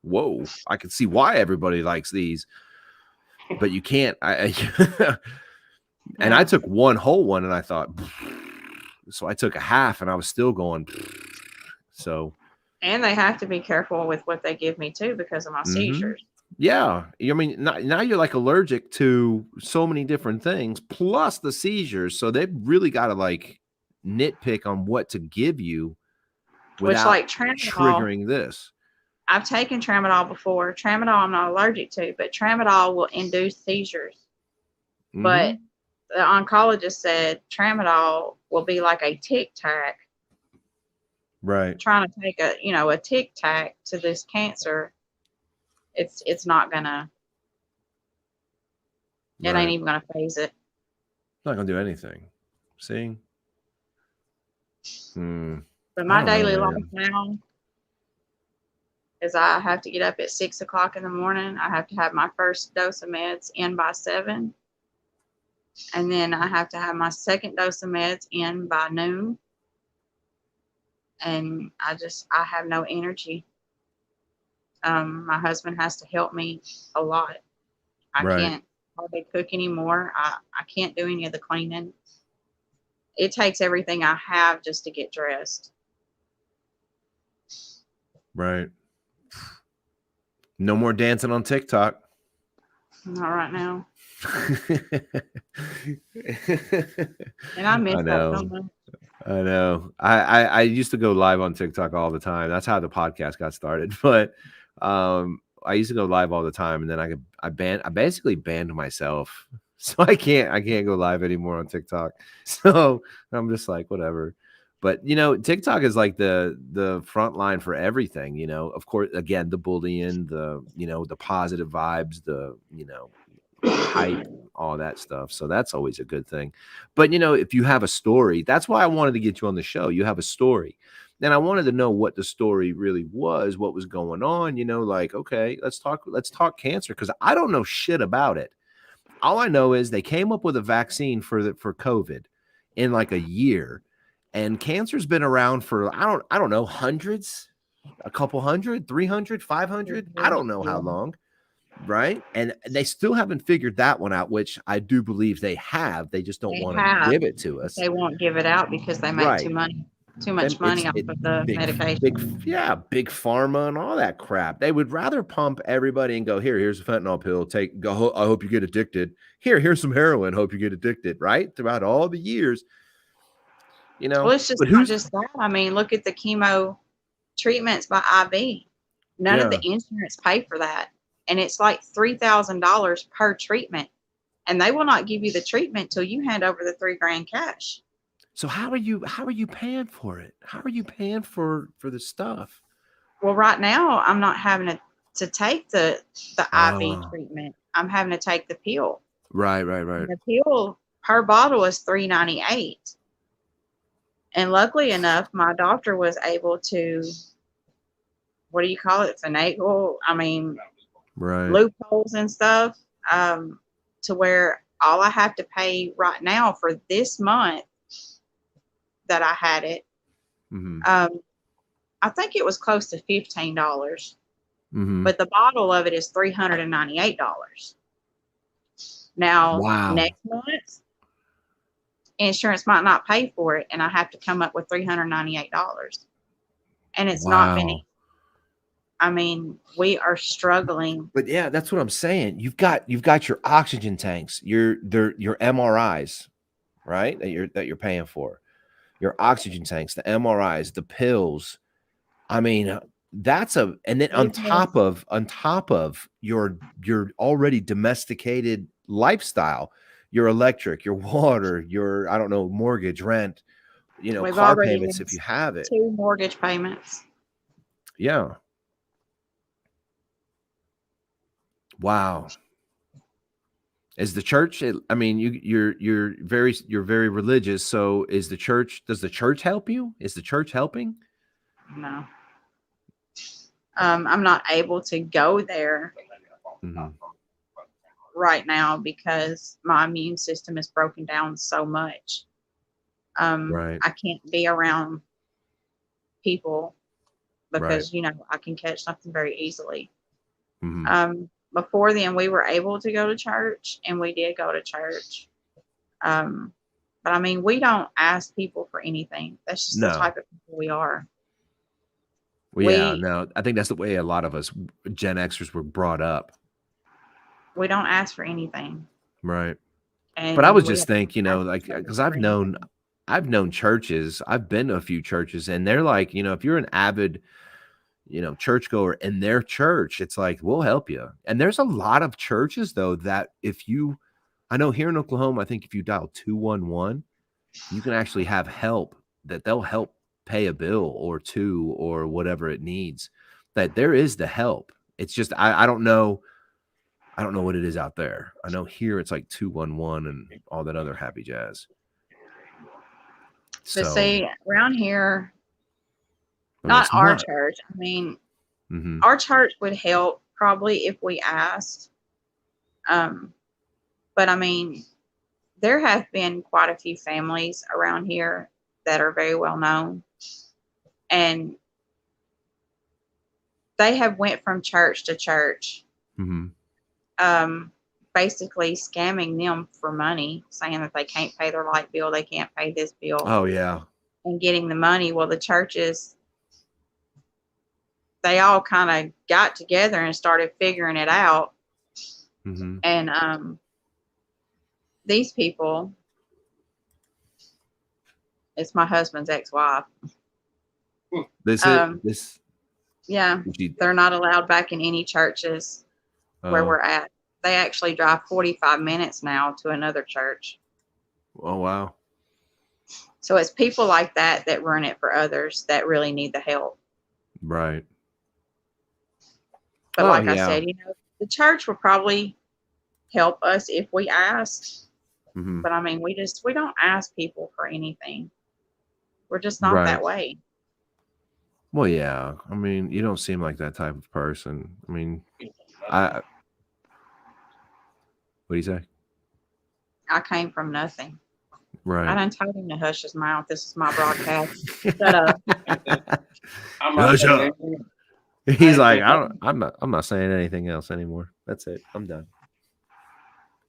whoa, I can see why everybody likes these. But you can't. And I took one whole one, and I thought, so I took a half, and I was still going. So, and they have to be careful with what they give me too because of my seizures. Yeah, I mean, now you're like allergic to so many different things, plus the seizures. So they've really got to like nitpick on what to give you which like tramadol, triggering this. I've taken tramadol before. Tramadol I'm not allergic to, but tramadol will induce seizures. Mm-hmm. But the oncologist said tramadol will be like a tic tac. Right. Trying to take a tic tac to this cancer, it's not gonna. It ain't even gonna phase it. It's not gonna do anything. See. But my daily life now is I have to get up at 6 o'clock in the morning. I have to have my first dose of meds in by 7. And then I have to have my second dose of meds in by noon. And I have no energy. My husband has to help me a lot. I can't hardly cook anymore. I can't do any of the cleaning. It takes everything I have just to get dressed. Right. No more dancing on TikTok. Not right now. And I miss that so much. I know. I used to go live on TikTok all the time. That's how the podcast got started. But I used to go live all the time, and then I basically banned myself. So I can't go live anymore on TikTok. So I'm just like, whatever. But TikTok is like the front line for everything, of course, again, the bullying, the positive vibes, the hype, all that stuff. So that's always a good thing. But if you have a story, that's why I wanted to get you on the show. You have a story. And I wanted to know what the story really was, what was going on, like, okay, let's talk cancer, because I don't know shit about it. All I know is they came up with a vaccine for COVID in like a year, and cancer's been around for I don't know, hundreds, a couple hundred, 300, 500, I don't know how long, right? And they still haven't figured that one out, which I do believe they have. They just don't want to give it to us. They won't give it out because they make too much money off of the medication. Big pharma and all that crap. They would rather pump everybody and go, here's a fentanyl pill. I hope you get addicted. Here's some heroin. Hope you get addicted. Right? Throughout all the years, Well, it's just not just that. I mean, look at the chemo treatments by IV. None of the insurance pay for that, and it's like $3,000 per treatment, and they will not give you the treatment till you hand over the $3,000 cash. So how are you paying for it? How are you paying for the stuff? Well, right now I'm not having to take the IV treatment. I'm having to take the pill. Right. And the pill per bottle is $3.98. And luckily enough, my doctor was able to, what do you call it? Finagle. I mean, loopholes and stuff, to where all I have to pay right now for this month that I had it, I think it was close to $15, but the bottle of it is $398. Now, next month, insurance might not pay for it, and I have to come up with $398, and it's not been easy. I mean, we are struggling. But yeah, that's what I'm saying. You've got your oxygen tanks, your MRIs, right? That you're paying for. Your oxygen tanks, the MRIs, the pills. I mean, and then on top of your already domesticated lifestyle, your electric, your water, your, I don't know, mortgage, rent, car payments if you have it. 2 mortgage payments. Yeah. Wow. Is the church? I mean, you're very religious. So does the church help you? Is the church helping? No. I'm not able to go there right now because my immune system is broken down so much. I can't be around people because I can catch something very easily. Before then, we were able to go to church, and we did go to church. But I mean, we don't ask people for anything. That's just the type of people we are. Well, I think that's the way a lot of us Gen Xers were brought up. We don't ask for anything. Right. But I was just thinking, like, because I've known I've known churches. I've been to a few churches, and they're like, if you're an avid, churchgoer in their church, it's like, we'll help you. And there's a lot of churches though that I know here in Oklahoma, I think if you dial 211, you can actually have help that they'll help pay a bill or two or whatever it needs. That there is the help. It's just I don't know. I don't know what it is out there. I know here it's like 211 and all that other happy jazz. But see, around here, not our church. I mean, our church would help probably if we asked. But I mean, there have been quite a few families around here that are very well known, and they have went from church to church, basically scamming them for money, saying that they can't pay their light bill, they can't pay this bill. Oh yeah, and getting the money. Well, the churches, they all kind of got together and started figuring it out, and these people, it's my husband's ex-wife. Yeah, they're not allowed back in any churches where we're at. They actually drive 45 minutes now to another church. Oh, wow. So it's people like that that run it for others that really need the help. Right. But like I said, the church will probably help us if we asked. But I mean, we don't ask people for anything. We're just not that way. Well, yeah. I mean, you don't seem like that type of person. I mean, what do you say? I came from nothing. Right. I done told him to hush his mouth. This is my broadcast. Shut up. Hush up. He's like, I'm not saying anything else anymore. That's it. I'm done.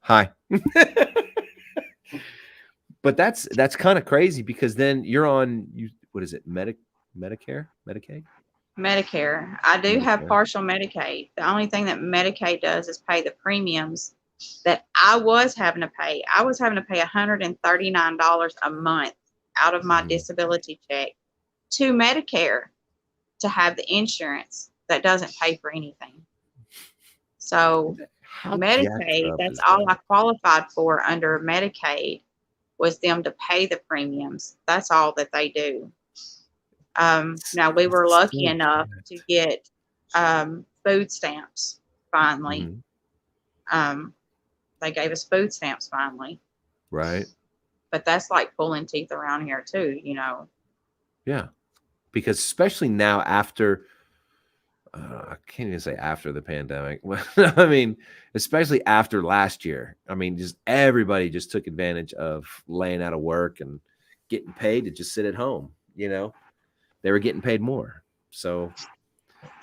Hi. But that's kind of crazy because then you're on what is it? Medicare? Medicaid? Medicare. I do have partial Medicaid. The only thing that Medicaid does is pay the premiums that I was having to pay. I was having to pay $139 a month out of my disability check to Medicare to have the insurance that doesn't pay for anything. So Medicaid, that's all I qualified for under Medicaid, was them to pay the premiums. That's all that they do. Now we were lucky enough to get food stamps finally. They gave us food stamps finally. Right. But that's like pulling teeth around here too, Yeah. Because especially now after, I can't even say after the pandemic. I mean, especially after last year. I mean, just everybody just took advantage of laying out of work and getting paid to just sit at home. They were getting paid more. So.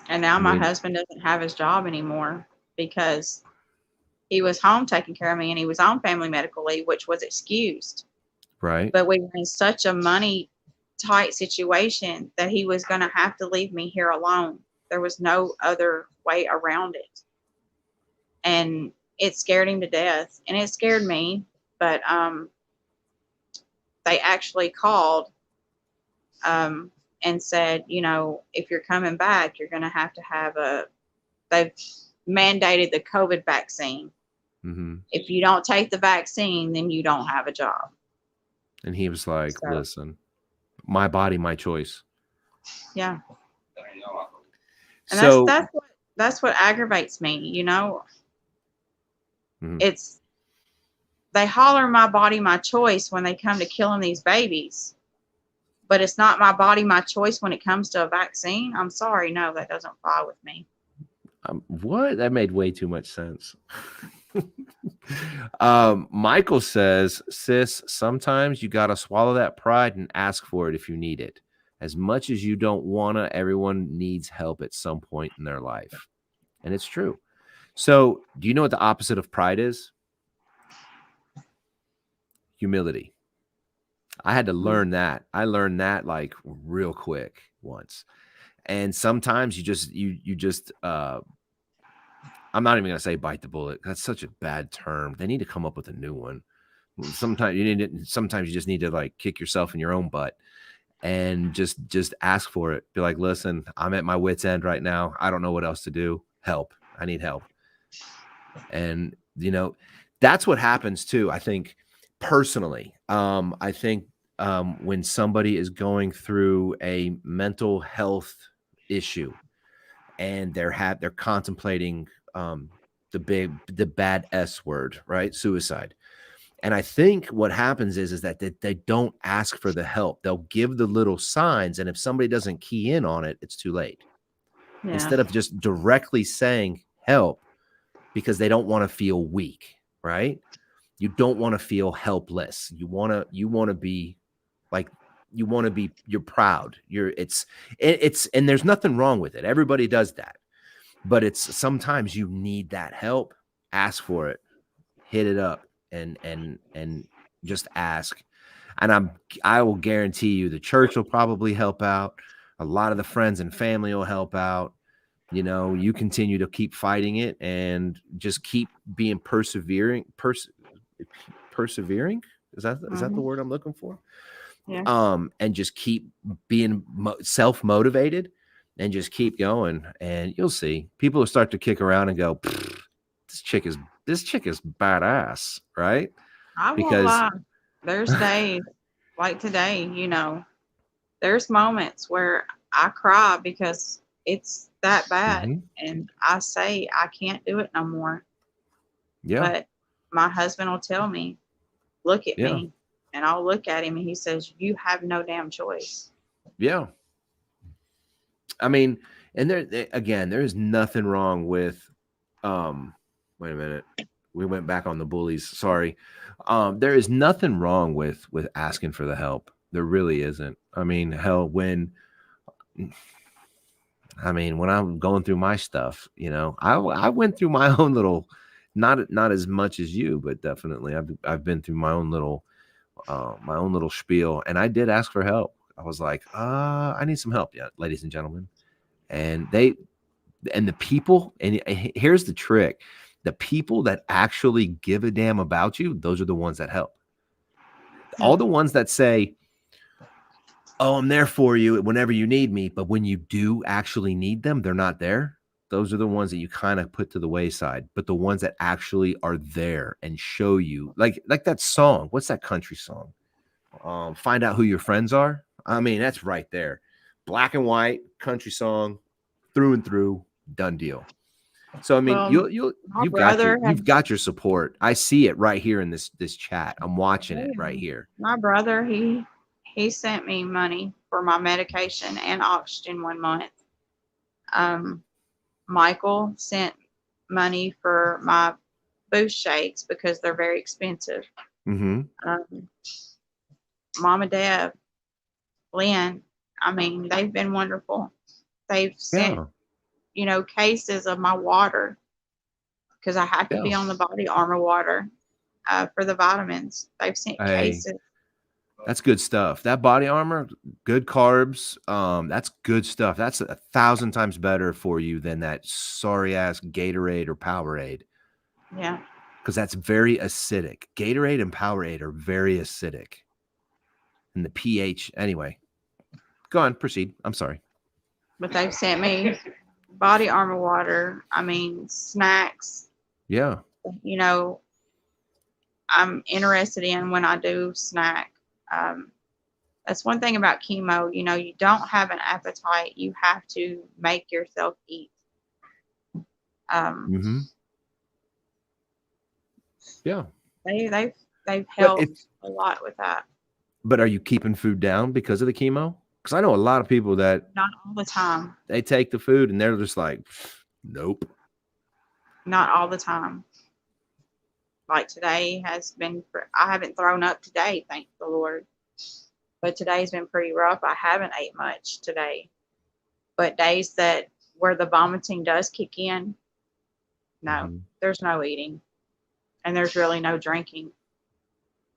And now my husband doesn't have his job anymore because he was home taking care of me and he was on family medical leave, which was excused. Right. But we were in such a money tight situation that he was going to have to leave me here alone. There was no other way around it. And it scared him to death. And it scared me. But they actually called and said, if you're coming back, you're going to have they've mandated the COVID vaccine. If you don't take the vaccine, then you don't have a job. And he was like, listen, my body, my choice. Yeah. And that's what aggravates me, It's they holler my body, my choice when they come to killing these babies. But it's not my body, my choice when it comes to a vaccine. I'm sorry. No, that doesn't fly with me. What? That made way too much sense. Michael says, sis, sometimes you got to swallow that pride and ask for it if you need it. As much as you don't want to, everyone needs help at some point in their life. And it's true. So do you know what the opposite of pride is? Humility. I had to learn that. I learned that like real quick once. And sometimes you just I'm not even going to say bite the bullet. That's such a bad term. They need to come up with a new one. Sometimes you just need to like kick yourself in your own butt and just ask for it. Be like, listen, I'm at my wit's end right now. I don't know what else to do. Help. I need help. And that's what happens too. I think personally, I think when somebody is going through a mental health issue and they're contemplating the bad S word, right? Suicide. And I think what happens is that they don't ask for the help. They'll give the little signs, and if somebody doesn't key in on it, it's too late. Yeah. Instead of just directly saying help, because they don't want to feel weak, right? You don't want to feel helpless. You want to be like, you're proud. And there's nothing wrong with it. Everybody does that. But it's sometimes you need that help. Ask for it. Hit it up and just ask. And I will guarantee you the church will probably help out. A lot of the friends and family will help out. You continue to keep fighting it and just keep being persevering. Persevering? Is that the word I'm looking for? Yeah. And just keep being self-motivated and just keep going, and you'll see people will start to kick around and go, this chick is badass, right? I won't lie. There's days like today, there's moments where I cry because it's that bad. And I say, I can't do it no more. Yeah. But my husband will tell me, look at me. And I'll look at him and he says, you have no damn choice. Yeah. I mean, and there is nothing wrong with, wait a minute. We went back on the bullies. Sorry. There is nothing wrong with asking for the help. There really isn't. I mean, hell, when I'm going through my stuff, I went through my own little, not as much as you, but definitely I've been through my own little spiel, and I did ask for help. I was like, I need some help, ladies and gentlemen. And the people, and here's the trick. The people that actually give a damn about you, those are the ones that help. All the ones that say, oh, I'm there for you whenever you need me, but when you do actually need them, they're not there. Those are the ones that you kind of put to the wayside. But the ones that actually are there and show you, like that song. What's that country song? Find Out Who Your Friends Are. I mean, that's right there. Black and white country song, through and through, done deal. So I mean, you've got your support. I see it right here in this chat. I'm watching it right here. My brother, he sent me money for my medication and oxygen 1 month. Michael sent money for my boost shakes because they're very expensive. Mom and Dad, Lynn, I mean, they've been wonderful. They've sent, cases of my water because I have to be on the body armor water for the vitamins. They've sent cases. That's good stuff. That body armor, good carbs. That's good stuff. That's 1,000 times better for you than that sorry ass Gatorade or Powerade. Yeah. Because that's very acidic. Gatorade and Powerade are very acidic. And the pH, anyway. Go on, proceed. I'm sorry. But they've sent me body armor water. I mean, snacks. Yeah. I'm interested in when I do snack. That's one thing about chemo. You don't have an appetite. You have to make yourself eat. Yeah. They've helped a lot with that. But are you keeping food down because of the chemo? Because I know a lot of people that not all the time. They take the food and they're just like, nope. Not all the time. Like today has been, I haven't thrown up today, thank the Lord. But today's been pretty rough. I haven't ate much today. But days where the vomiting does kick in, no, there's no eating. And there's really no drinking.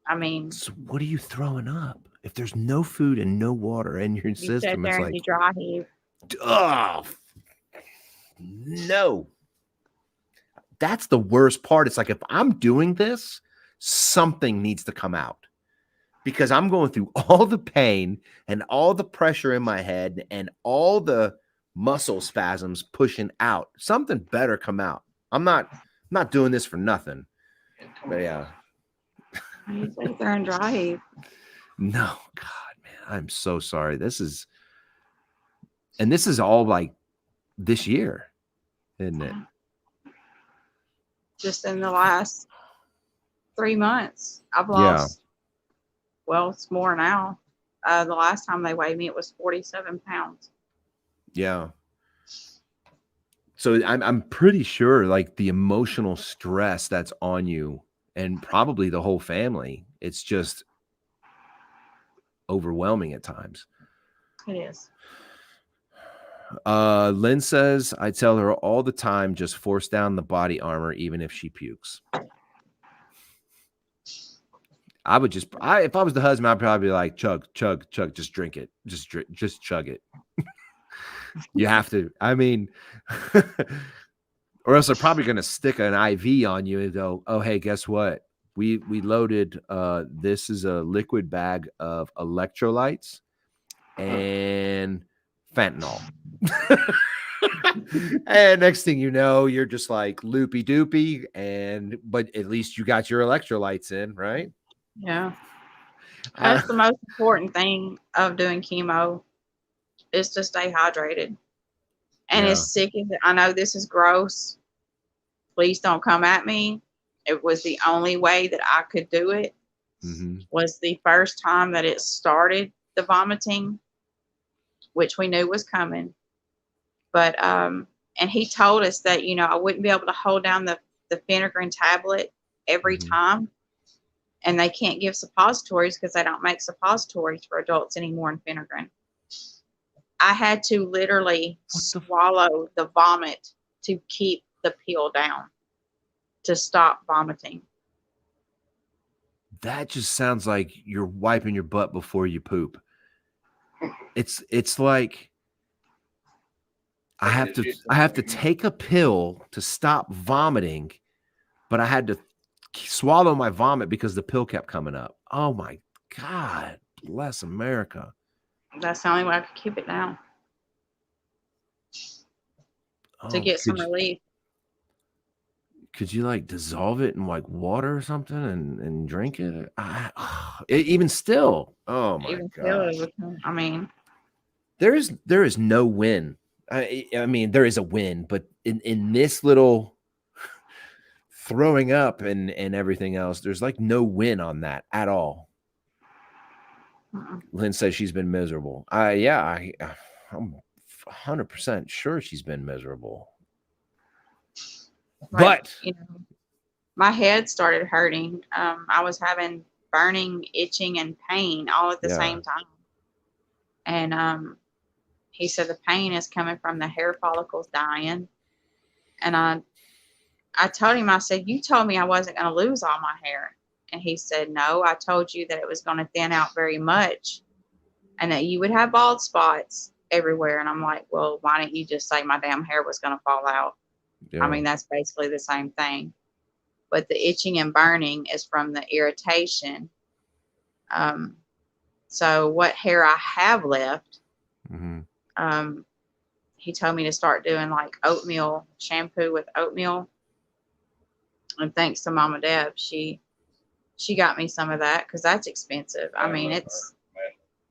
I mean. So what are you throwing up? If there's no food and no water in your system, it's like. You dry heave. Oh, no. That's the worst part. It's like if I'm doing this, something needs to come out because I'm going through all the pain and all the pressure in my head and all the muscle spasms pushing out. Something better come out. I'm not doing this for nothing. But yeah. You sit there and drive. No, God, man, I'm so sorry. This is all like this year, isn't it? Just in the last 3 months, I've lost. Well, it's more now. The last time they weighed me, it was 47 pounds. Yeah. So I'm pretty sure like the emotional stress that's on you and probably the whole family, it's just overwhelming at times. It is. Lynn says, I tell her all the time, just force down the body armor, even if she pukes. I would just, if I was the husband, I'd probably be like, chug, chug, chug, just drink it. Just chug it. You have to, I mean, or else they're probably going to stick an IV on you and go, oh, hey, guess what? We loaded, this is a liquid bag of electrolytes and fentanyl. And next thing you know, you're just like loopy doopy, but at least you got your electrolytes in, right? Yeah. That's the most important thing of doing chemo is to stay hydrated. And as sick as I know this is gross, please don't come at me. It was the only way that I could do it. Was the first time that it started the vomiting, which we knew was coming. But and he told us that, you know, I wouldn't be able to hold down the phenergan tablet every time. And they can't give suppositories because they don't make suppositories for adults anymore in phenergan. I had to literally swallow the vomit to keep the pill down, to stop vomiting. That just sounds like you're wiping your butt before you poop. It's like I have to take a pill to stop vomiting, but I had to swallow my vomit because the pill kept coming up. Oh my God, bless America. That's the only way I could keep it down. To get some relief. Could you like dissolve it in like water or something and drink it? Even still, oh my God. I mean, there is no win. I mean, there is a win, but in this little throwing up and everything else, there's like no win on that at all. Lynn says she's been miserable. I'm 100% sure she's been miserable. Right. But you know, my head started hurting. I was having burning, itching, and pain all at the same time. And he said the pain is coming from the hair follicles dying. And I told him, I said, you told me I wasn't going to lose all my hair. And he said, no, I told you that it was going to thin out very much and that you would have bald spots everywhere. And I'm like, well, why didn't you just say my damn hair was going to fall out? I mean, that's basically the same thing. But the itching and burning is from the irritation. So what hair I have left, he told me to start doing like oatmeal shampoo with oatmeal. And thanks to Mama Deb, she got me some of that because that's expensive. I mean, it's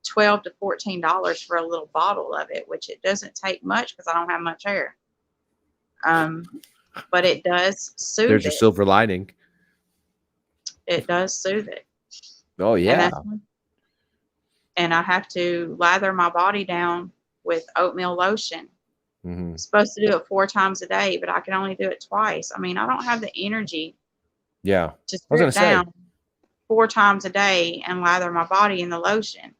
$12 to $14 for a little bottle of it, which it doesn't take much because I don't have much hair. But it does soothe There's a silver lining. It does soothe it. Oh yeah. And I have to lather my body down with oatmeal lotion. I'm supposed to do it 4 times a day, but I can only do it twice. I mean, I don't have the energy. Yeah. To strip down 4 times a day and lather my body in the lotion,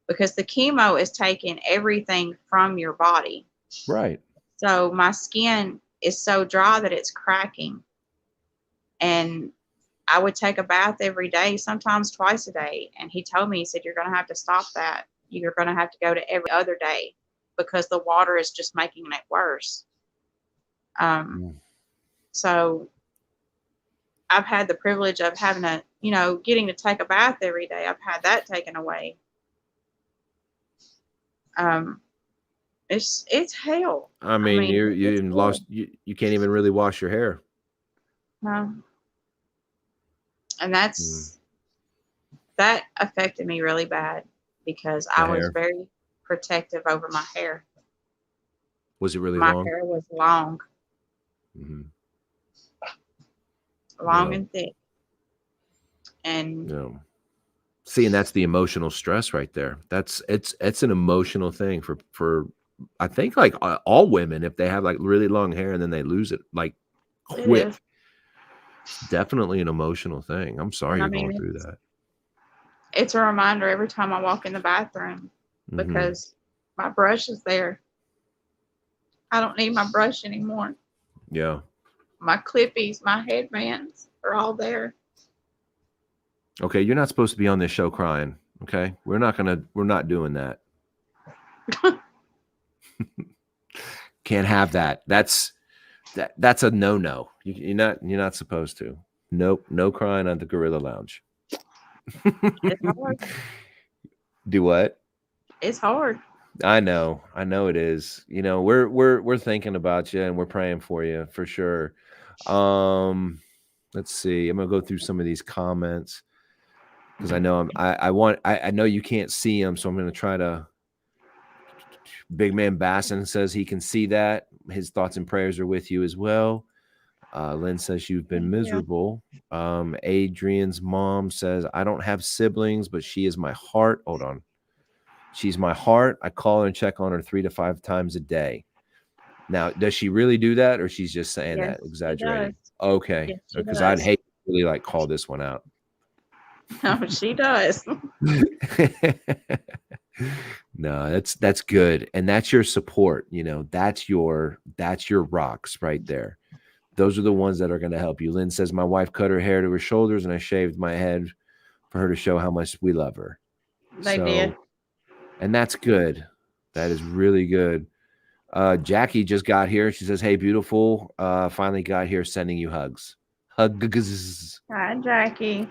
because the chemo is taking everything from your body. Right. So my skin is so dry that it's cracking. And I would take a bath every day, sometimes twice a day. And he told me, he said, you're going to have to stop that. You're going to have to go to every other day because the water is just making it worse. So I've had the privilege of having a, getting to take a bath every day. I've had that taken away. It's hell. I mean, you even lost, you can't even really wash your hair. No. And that affected me really bad because I was very protective over my hair. Was it really long? My hair was long. Mm-hmm. Long and thick. And see, and that's the emotional stress right there. It's an emotional thing for I think like all women, if they have like really long hair and then they lose it like quick. It's definitely an emotional thing. I'm sorry you're going through that. It's a reminder every time I walk in the bathroom because my brush is there. I don't need my brush anymore. Yeah. My clippies, my headbands are all there. Okay, you're not supposed to be on this show crying. Okay, we're not doing that. Can't have that. That's a no. You're not supposed to. Nope, no crying on the Gorilla Lounge. It's hard. Do what? It's hard. I know it is. We're thinking about you and we're praying for you for sure. Let's see. I'm gonna go through some of these comments because I know I know you can't see them, so I'm gonna try to. Big Man Basson says he can see that. His thoughts and prayers are with you as well. Lynn says you've been miserable. Adrian's mom says, I don't have siblings, but she is my heart. Hold on. She's my heart. I call her and check on her 3 to 5 times a day. Now, does she really do that, or she's just saying that, exaggerating? Okay, because I'd hate to really like call this one out. No, she does. No, that's good, and that's your support. That's your rocks right there. Those are the ones that are going to help you. Lynn says, my wife cut her hair to her shoulders, and I shaved my head for her to show how much we love her. They did. And that's good. That is really good. Jackie just got here. She says, hey, beautiful. Finally got here, sending you hugs. Hugs. Hi, Jackie.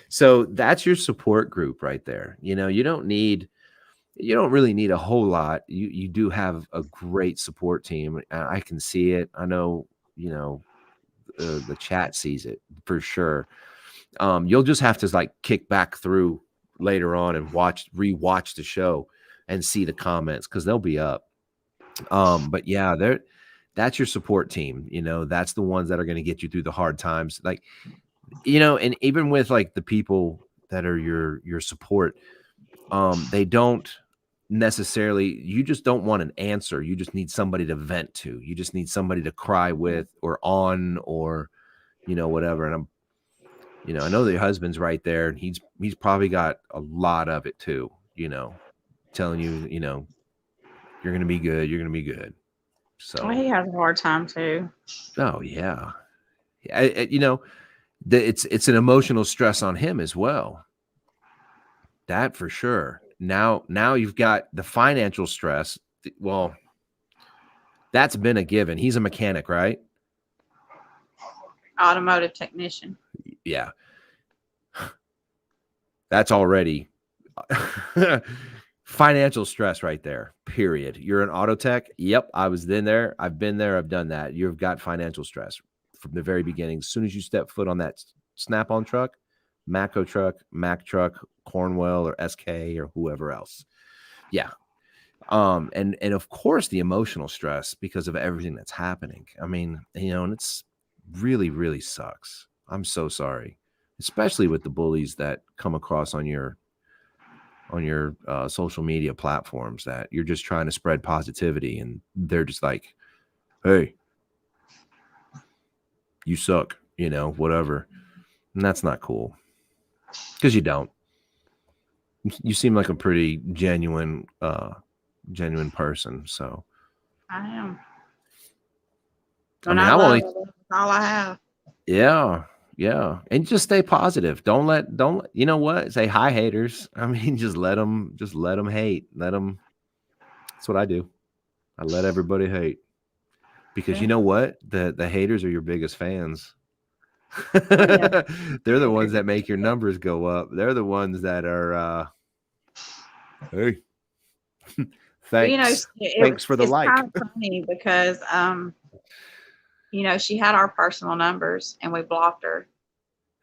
So that's your support group right there. You don't really need a whole lot. You do have a great support team. I can see it. I know, the chat sees it for sure. You'll just have to like kick back through later on and rewatch the show and see the comments because they'll be up. But yeah, that's your support team. That's the ones that are going to get you through the hard times. Like, and even with like the people that are your support, they don't necessarily, you just don't want an answer. You just need somebody to vent to. You just need somebody to cry with or on or, whatever. And I know that your husband's right there and he's probably got a lot of it too, telling you, you're going to be good. You're going to be good. So he has a hard time too. Oh yeah. It's an emotional stress on him as well. That for sure. Now you've got the financial stress. Well, that's been a given. He's a mechanic, right? Automotive technician. Yeah. That's already financial stress right there, period. You're an auto tech. Yep. I was in there. I've been there. I've done that. You've got financial stress from the very beginning. As soon as you step foot on that Snap-on truck, Mac truck, Cornwell or SK or whoever else. Yeah. And of course the emotional stress because of everything that's happening. I mean, and it's really, really sucks. I'm so sorry, especially with the bullies that come across on your social media platforms that you're just trying to spread positivity and they're just like, hey, you suck, whatever. And that's not cool because you don't. You seem like a pretty genuine person. So I am. I'm only all I have. Yeah. Yeah. And just stay positive. Don't let, you know what? Say hi, haters. I mean, just let them hate. That's what I do. I let everybody hate because you know what? The haters are your biggest fans. Yeah. They're the ones that make your numbers go up. They're the ones that are hey, But, thanks for the it's like. kind of funny because, she had our personal numbers and we blocked her,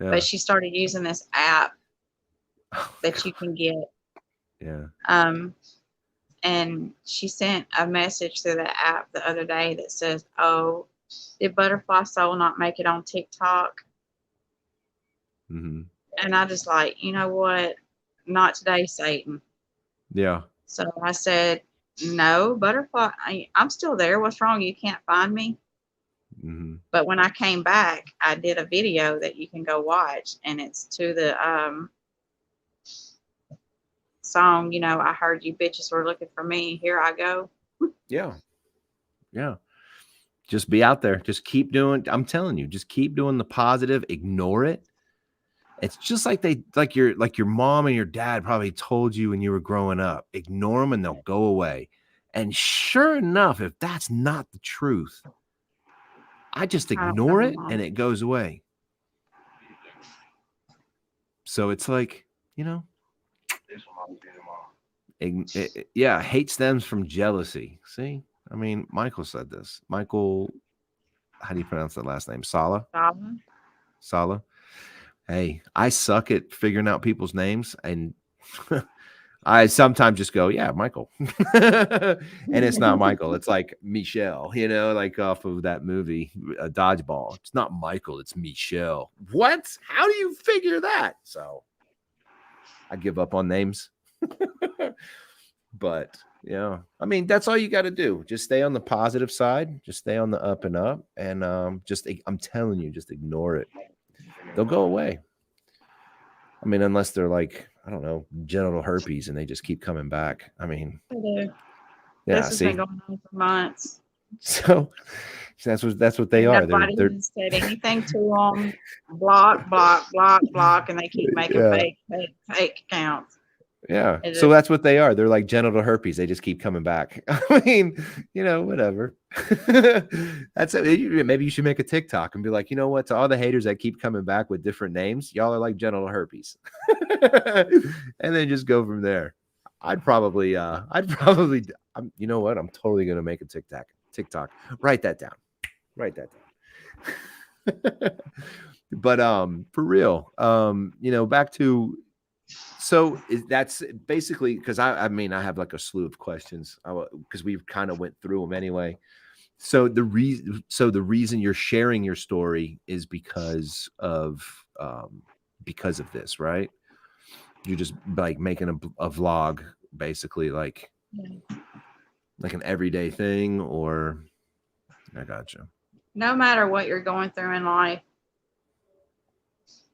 Yeah. but she started using this app Oh, that you can get. yeah. And she sent a message through the app the other day that says, "Oh, did Butterfly Soul not make it on TikTok?" Mm-hmm. And I just like, you know what? Not today, Satan. Yeah. So I said, "No, Butterfly, I'm still there. What's wrong? You can't find me." Mm-hmm. But when I came back, I did a video that you can go watch, and it's to the song, "I heard you bitches were looking for me. Here I go." Yeah. Yeah. Just be out there. Just keep doing. I'm telling you, just keep doing the positive. Ignore it. It's just like your mom and your dad probably told you when you were growing up. Ignore them and they'll go away. And sure enough, if that's not the truth, I just I don't ignore know, it and Mom. it goes away. So it's like, yeah, hate stems from jealousy. See, I mean, Michael said this. Michael, how do you pronounce that last name? Sala. Hey, I suck at figuring out people's names, and I sometimes just go, yeah, Michael. And it's not Michael. It's like Michelle, like off of that movie, Dodgeball. It's not Michael. It's Michelle. What? How do you figure that? So I give up on names. But yeah, I mean, that's all you got to do. Just stay on the positive side. Just stay on the up and up. And I'm telling you, just ignore it. They'll go away. I mean, unless they're like, I don't know, genital herpes and they just keep coming back. I mean, Yeah, yeah, this has been see? going on for months. So that's what they And are. nobody They're has said anything to them. Block, block, block, block, and they keep making yeah. fake accounts. Yeah. So that's what they are. They're like genital herpes. They just keep coming back. I mean, whatever. That's it. Maybe you should make a TikTok and be like, you know what? To all the haters that keep coming back with different names, y'all are like genital herpes. And then just go from there. You know what? I'm totally going to make a TikTok. Write that down. But for real, back to, so that's basically, because I mean, I have like a slew of questions because we've kind of went through them anyway. So the reason you're sharing your story is because of this, right? You're just like making a vlog, basically, like an everyday thing, or I gotcha. No matter what you're going through in life,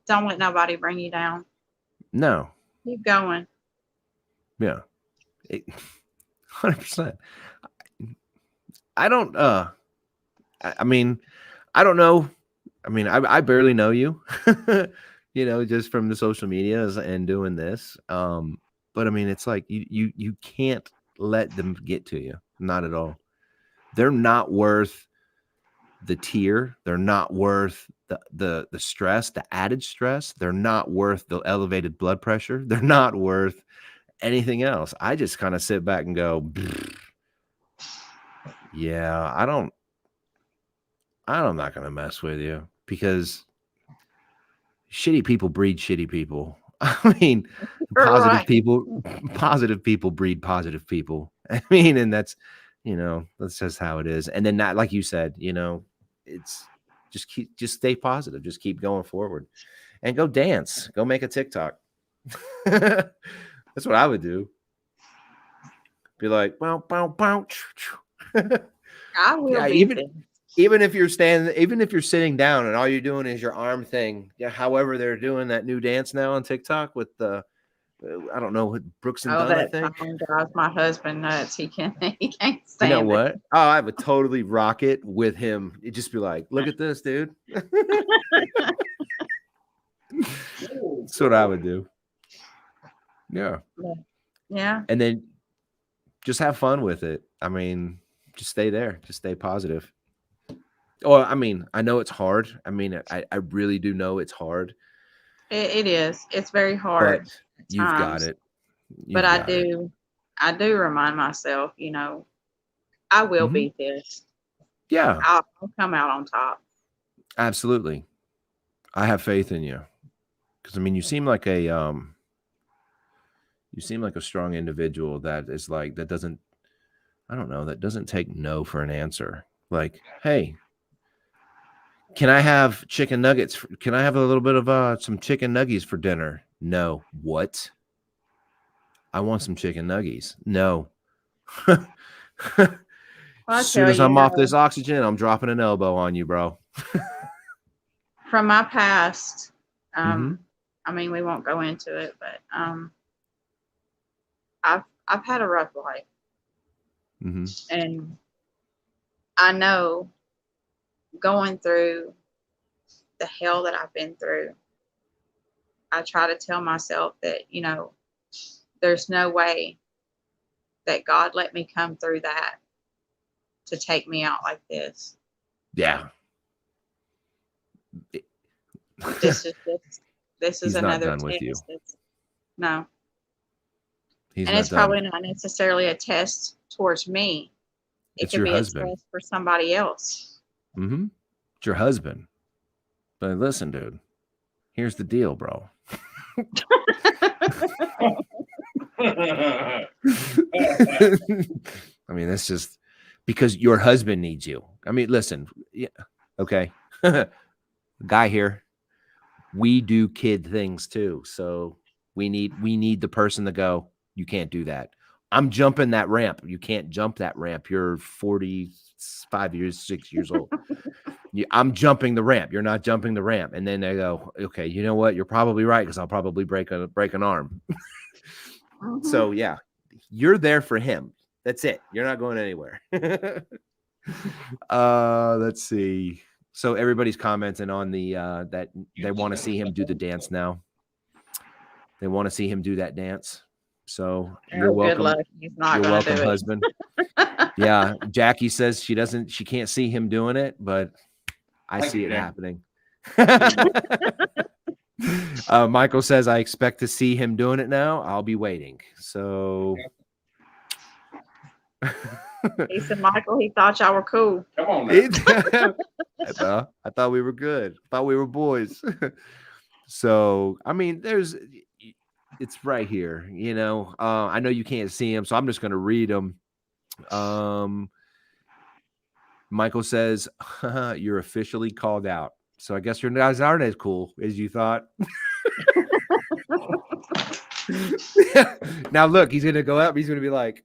don't let nobody bring you down. No. Keep going. Yeah. 100%. I don't I mean, I don't know. I mean, I barely know you, just from the social medias and doing this. But I mean, it's like you can't let them get to you. Not at all. They're not worth the tear. They're not worth the stress, the added stress. They're not worth the elevated blood pressure. They're not worth anything else. I just kind of sit back and go, yeah, I'm not going to mess with you, because shitty people breed shitty people. I mean, positive people breed positive people. I mean, and that's just how it is. And then that, like you said, it's just stay positive. Just keep going forward and go dance. Go make a TikTok. That's what I would do. Be like, bow, bow, bow. I will Yeah, be. even if you're sitting down and all you're doing is your arm thing. Yeah, however they're doing that new dance now on TikTok with the I don't know, Brooks and Dunn, I think. Song drives my husband nuts. He can't stand You know it. what? Oh, I would totally rock it with him. It'd just be like, look at this, dude. That's what I would do. Yeah. Yeah. And then just have fun with it. I mean, just stay there. Just stay positive. Well, I mean, I know it's hard. I mean, I really do know it's hard, It is. It's very hard but at you've got times. it. But You've got it. I do remind myself, I will Mhm. beat this. Yeah, I'll come out on top. absolutely. I have faith in you because I mean, you seem like a strong individual that is like that doesn't I don't know that doesn't take no for an answer. Like, hey, can I have chicken nuggets? Can I have a little bit of some chicken nuggies for dinner? No. What? I want some chicken nuggies. No. As Well, I soon tell as you, I'm off this oxygen, I'm dropping an elbow on you, bro. from my past, Mhm. I mean, we won't go into it, but I've had a rough life, Mhm. and I know going through the hell that I've been through, I try to tell myself that there's no way that God let me come through that to take me out like this. Yeah. This is just this is He's not another done with you. test. No, He's and not it's done. probably not necessarily a test towards me. It It's could your be a husband. test for somebody else. Mhm. It's your husband. But listen, dude. Here's the deal, bro. I mean, that's just because your husband needs you. I mean, listen, yeah, okay. Guy here, we do kid things too. So we need the person to go, you can't do that. I'm jumping that ramp. You can't jump that ramp. You're 45 years, 6 years old. I'm jumping the ramp. You're not jumping the ramp. And then they go, okay, you know what? You're probably right because I'll probably break an arm. Mm-hmm. So yeah, you're there for him. That's it. You're not going anywhere. Let's see. So everybody's commenting on the that they want to see him do the dance now. They want to see him do that dance. So you're Good welcome. luck. He's not You're going welcome, to do husband. Yeah, Jackie says she can't see him doing it, but I see it happening. Michael says I expect to see him doing it now. I'll be waiting. So He said, Michael, he thought y'all were cool. Come on now. I thought we were good. I thought we were boys. So I mean, it's right here. I know you can't see him, so I'm just gonna read them. Michael says, "You're officially called out." So I guess your guys aren't as cool as you thought. Now look, he's gonna go up. He's gonna be like,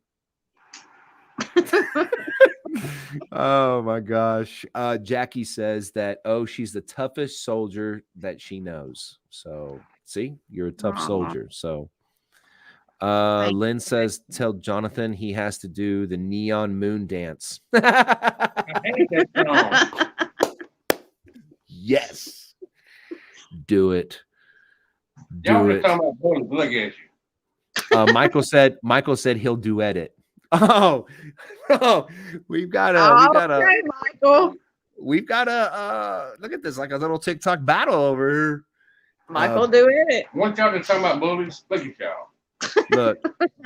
"Oh my gosh." Jackie says that, "Oh, she's the toughest soldier that she knows." So see, you're a tough soldier. So Lynn says, "Tell Jonathan he has to do the neon moon dance." Yes, do it. Do it. Talking about boys, look at you. Michael said he'll duet it. Oh, we've got Michael. We've got a look at this, like a little TikTok battle over here. Michael, do it. Once y'all just talking about bullies, look at y'all. Look,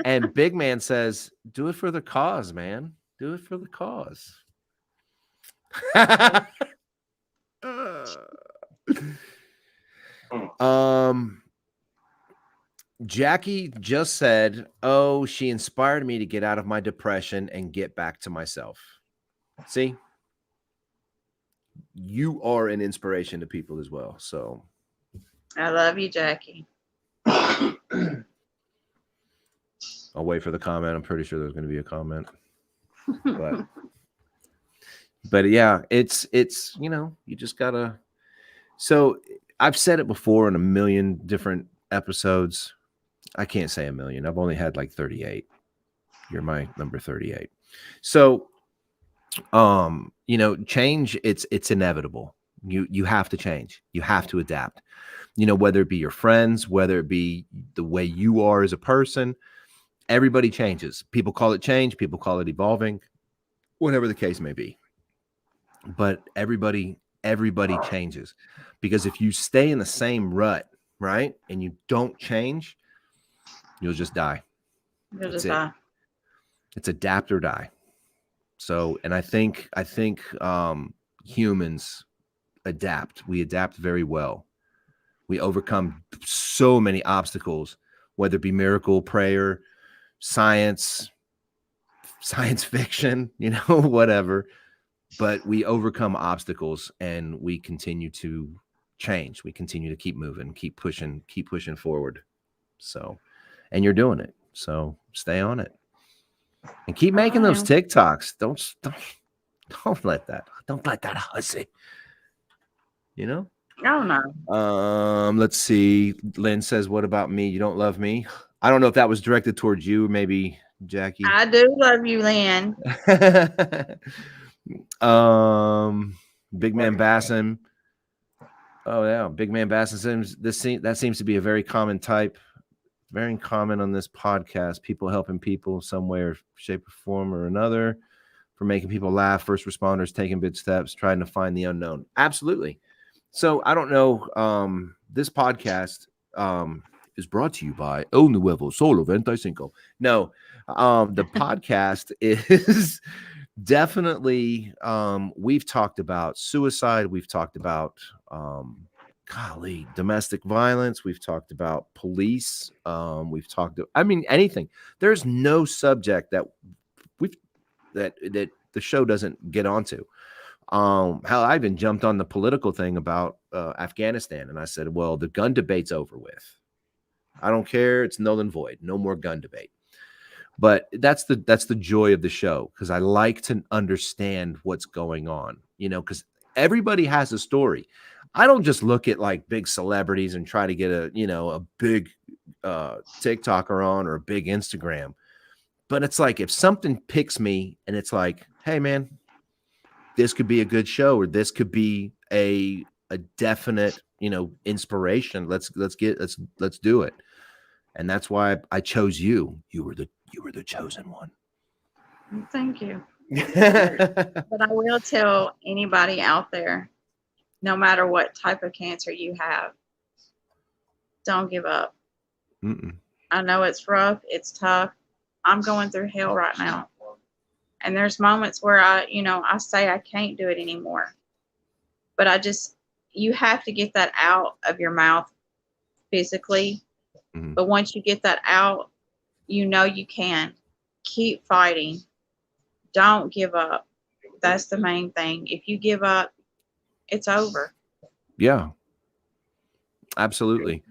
and Big Man says, "Do it for the cause, man. Do it for the cause." Jackie just said, "Oh, she inspired me to get out of my depression and get back to myself." See, you are an inspiration to people as well. So I love you, Jackie. I'll wait for the comment. I'm pretty sure there's going to be a comment, but yeah, it's you just gotta. So I've said it before in a million different episodes. I can't say a million. I've only had like 38. You're my number 38. So, change, it's inevitable. You have to change. You have to adapt. Whether it be your friends, whether it be the way you are as a person, everybody changes. People call it change. People call it evolving, whatever the case may be. but everybody changes, because if you stay in the same rut, right, and you don't change, you'll just die. You'll That's just it. die. It's adapt or die. So, and I think humans adapt. We adapt very well. We overcome so many obstacles, whether it be miracle, prayer, science fiction, whatever. But we overcome obstacles and we continue to change. We continue to keep moving, keep pushing forward. So, and you're doing it. So stay on it and keep making those TikToks. Don't let that hussy. Oh no. Let's see. Lynn says, "What about me? You don't love me?" I don't know if that was directed towards you, maybe Jackie. I do love you, Lynn. Big Man Bassin. Oh yeah, Big Man Bassin seems to be a very common type. Very common on this podcast. People helping people some way or shape or form or another, for making people laugh. First responders taking big steps, trying to find the unknown. Absolutely. So I don't know. This podcast is brought to you by El Nuevo Solo 25. No, the podcast is definitely. We've talked about suicide. We've talked about domestic violence. We've talked about police. We've talked. Anything. There's no subject that that the show doesn't get onto. Hell, I even jumped on the political thing about Afghanistan, and I said, well, the gun debate's over with. I don't care. It's null and void. No more gun debate. But that's the joy of the show, because I like to understand what's going on, because everybody has a story. I don't just look at like big celebrities and try to get a big TikToker on or a big Instagram. But it's like, if something picks me and it's like, hey man, this could be a good show, or this could be a definite, inspiration. Let's do it. And that's why I chose you. You were the chosen one. Thank you. But I will tell anybody out there, no matter what type of cancer you have, don't give up. Mm-mm. I know it's rough. It's tough. I'm going through hell right now. And there's moments where I say I can't do it anymore. But you have to get that out of your mouth physically. Mm-hmm. But once you get that out, you can. Keep fighting. Don't give up. That's the main thing. If you give up, it's over. Yeah. Absolutely.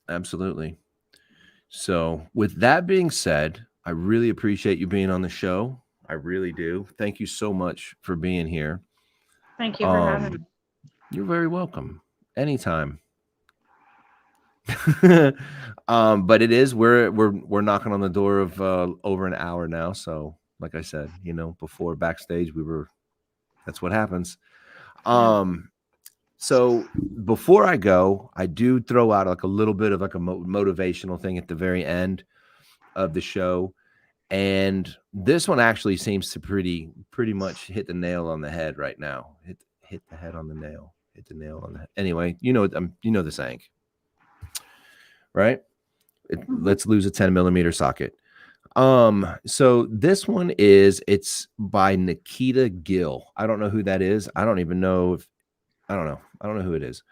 Absolutely. So with that being said, I really appreciate you being on the show. I really do. Thank you so much for being here. Thank you for having me. You're very welcome. Anytime. But it is, we're knocking on the door of over an hour now. So like I said, before backstage, that's what happens. So before I go, I do throw out like a little bit of like a motivational thing at the very end of the show. And this one actually seems to pretty much hit the nail on the head right now. Hit the head on the nail. Hit the nail on the head. Anyway, the saying, right? Let's lose a 10mm socket. So this one it's by Nikita Gill. I don't know who that is. I don't know who it is.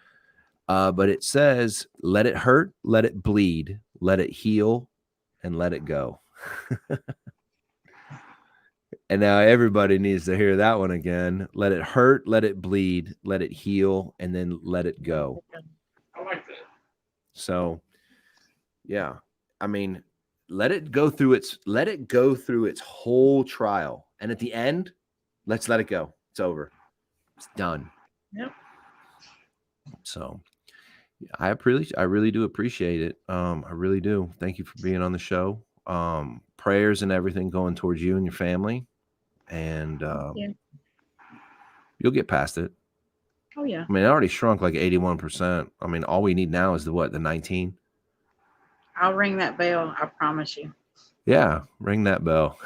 But it says, let it hurt, let it bleed, let it heal, and let it go. And now everybody needs to hear that one again. Let it hurt, let it bleed, let it heal, and then let it go. I like that. So, yeah. Let it go through its whole trial. And at the end, let's let it go. It's over. It's done. Yep. So I really do appreciate it. I really do. Thank you for being on the show. Prayers and everything going towards you and your family. And you'll get past it. Oh yeah. It already shrunk like 81%. All we need now is the 19. I'll ring that bell. I promise you. Yeah, ring that bell.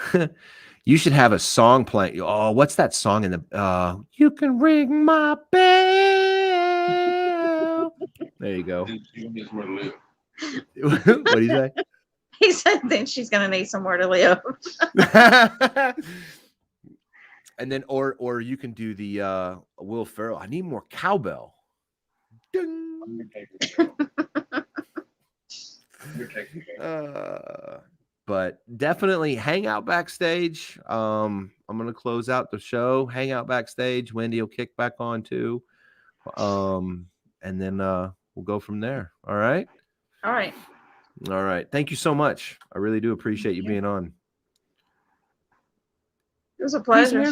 You should have a song playing. Oh, what's that song in the you can ring my bell. There you go. What do you say? He said then she's gonna need somewhere to live. And then or you can do the Will Ferrell. I need more cowbell. Ding. But definitely hang out backstage. I'm gonna close out the show. Hang out backstage. Wendy will kick back on too. And then we'll go from there. All right. All right. All right. Thank you so much. I really do appreciate you being on. It was a pleasure.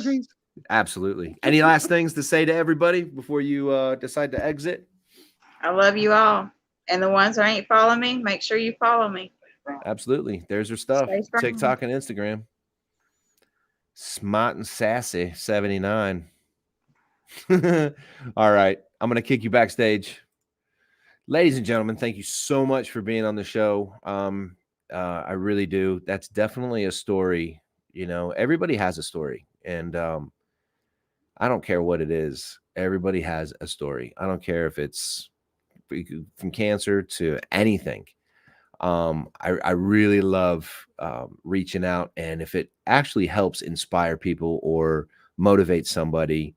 Absolutely. Any last things to say to everybody before you decide to exit? I love you all. And the ones that ain't following me, make sure you follow me. Absolutely. There's her stuff. TikTok and Instagram. Smart and Sassy 79. All right. I'm going to kick you backstage. Ladies and gentlemen, thank you so much for being on the show. I really do. That's definitely a story. You know, everybody has a story. And I don't care what it is. Everybody has a story. I don't care if it's from cancer to anything. I really love reaching out, and if it actually helps inspire people or motivate somebody,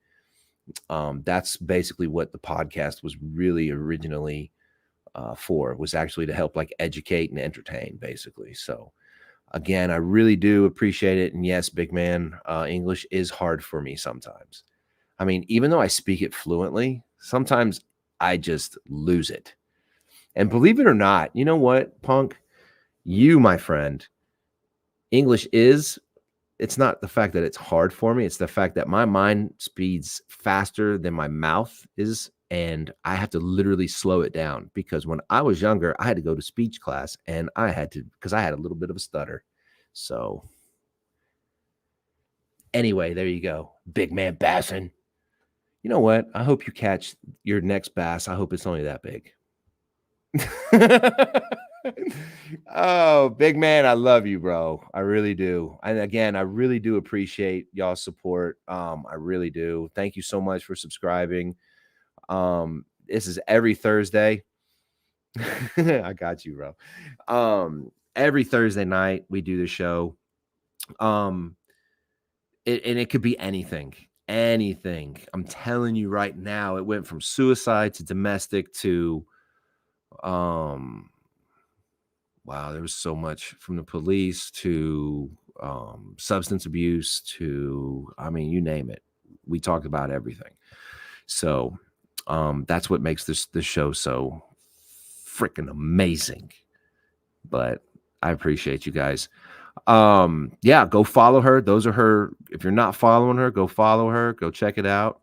that's basically what the podcast was really originally for, was actually to help like educate and entertain, basically. So again, I really do appreciate it. And yes, big man, English is hard for me sometimes. I mean, even though I speak it fluently, sometimes I just lose it. And believe it or not, you know what, Punk? You, my friend, English it's not the fact that it's hard for me. It's the fact that my mind speeds faster than my mouth is. And I have to literally slow it down, because when I was younger, I had to go to speech class and because I had a little bit of a stutter. So anyway, there you go. Big man Bassin. You know what? I hope you catch your next bass. I hope it's only that big. Oh, big man, I love you, bro. I really do. And again, I really do appreciate y'all's support. I really do. Thank you so much for subscribing. This is every Thursday. I got you, bro. Every Thursday night we do the show. And it could be anything. I'm telling you right now, it went from suicide to domestic to wow, there was so much, from the police to substance abuse to, I mean, you name it. We talked about everything. So that's what makes this show so freaking amazing. But I appreciate you guys. Yeah, go follow her. Those are her. If you're not following her, go follow her. Go check it out.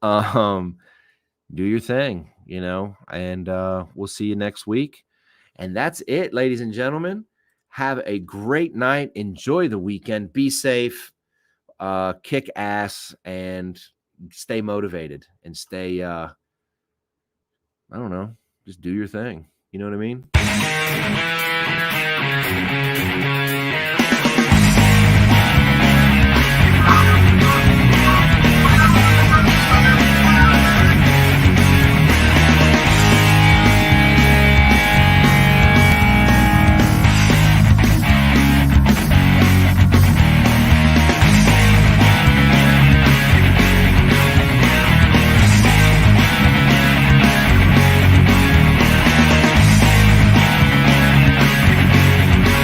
Do your thing, you know, and we'll see you next week. And that's it, ladies and gentlemen. Have a great night. Enjoy the weekend. Be safe. Kick ass and stay motivated and stay, I don't know, just do your thing. You know what I mean?